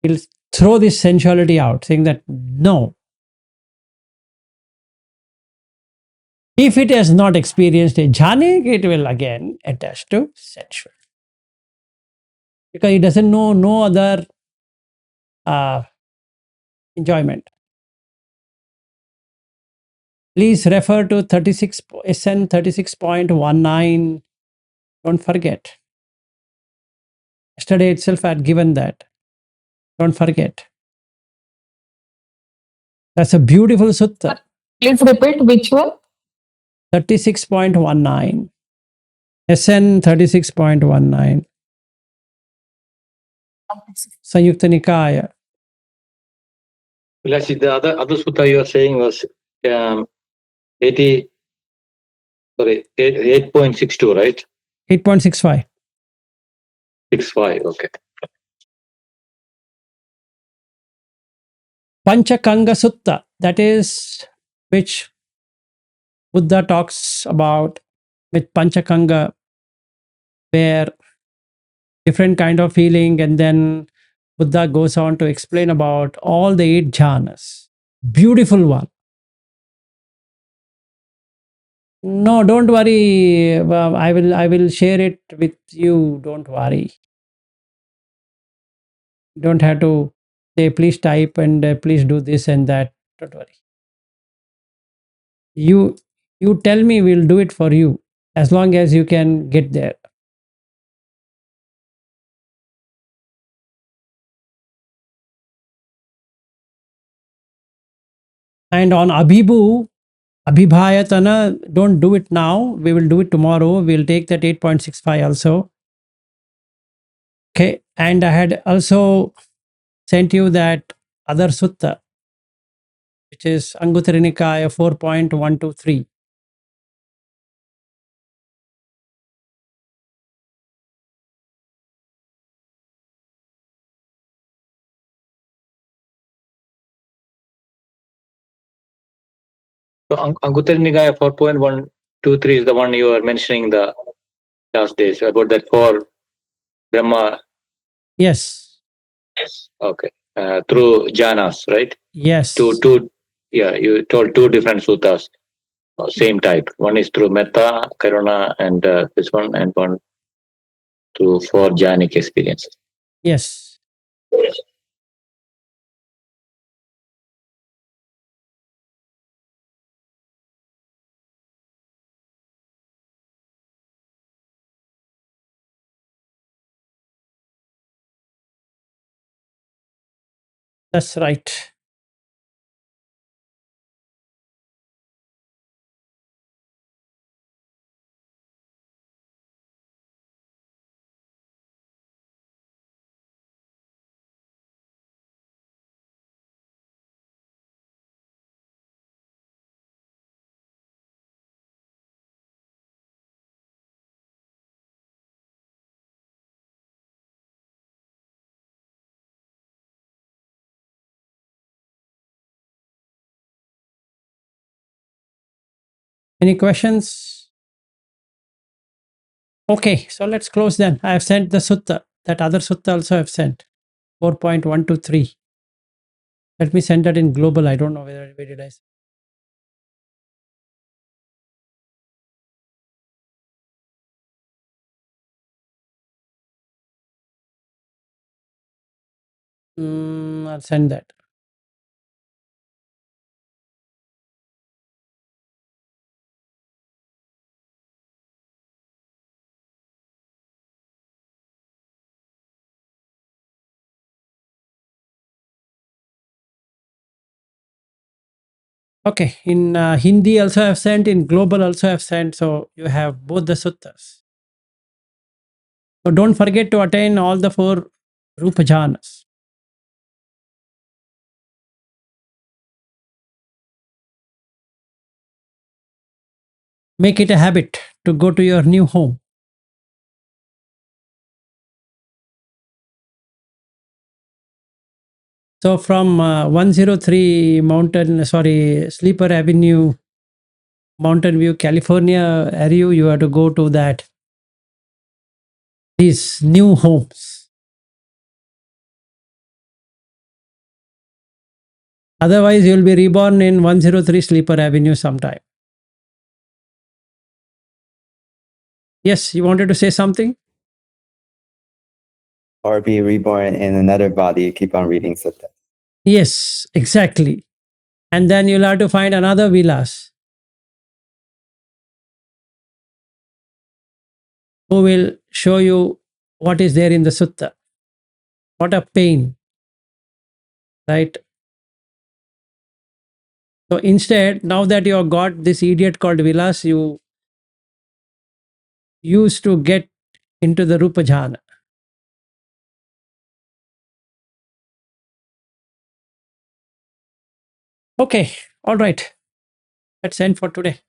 it'll throw this sensuality out, saying that no. If it has not experienced a jhanik, it will again attach to sensual. Because it doesn't know no other enjoyment. Please refer to 36 SN 36.19. Don't forget. Yesterday itself I had given that. Don't forget. That's a beautiful sutta. Please repeat which one? 36.19. SN 36.19. Sanyukta Nikaya. Let's see, the other sutta you are saying was 80, sorry, 8.62, right? 8.65. 65, okay. Panchakanga Sutta. That is which Buddha talks about with Panchakanga, where different kind of feeling, and then Buddha goes on to explain about all the 8 jhanas. Beautiful one. No, don't worry. I will share it with you. Don't worry. Don't have to say please type and please do this and that. Don't worry. You tell me, we'll do it for you as long as you can get there. And on Abhibu, Abhibhayatana, don't do it now. We will do it tomorrow. We'll take that 8.65 also. Okay. And I had also sent you that other sutta, which is Anguttara Nikaya 4.123. So Anguttara Nikaya 4.123 is the one you are mentioning the last days about that 4 Brahma. Yes. Okay. Through jhanas, right? Yes. Yeah, you told 2 different suttas, same type. One is through metta, karuna, and this one, and one through 4 jhanic experiences. Yes. That's right. Any questions? Okay, so let's close then. I have sent the sutta. That other sutta also I have sent. 4.123. Let me send that in global. I don't know where did I. I'll send that. Okay, in Hindi also I have sent, in global also I have sent. So you have both the suttas. So don't forget to attain all the 4 Rupa jhanas. Make it a habit to go to your new home. So from 103 Sleeper Avenue, Mountain View, California area, you have to go to these new homes. Otherwise, you will be reborn in 103 Sleeper Avenue sometime. Yes, you wanted to say something? Or be reborn in another body, keep on reading sutta. Yes, exactly. And then you'll have to find another Vilas who will show you what is there in the sutta. What a pain, right? So instead, now that you have got this idiot called Vilas, you used to get into the Rupa Jhana. Okay, all right. That's end for today.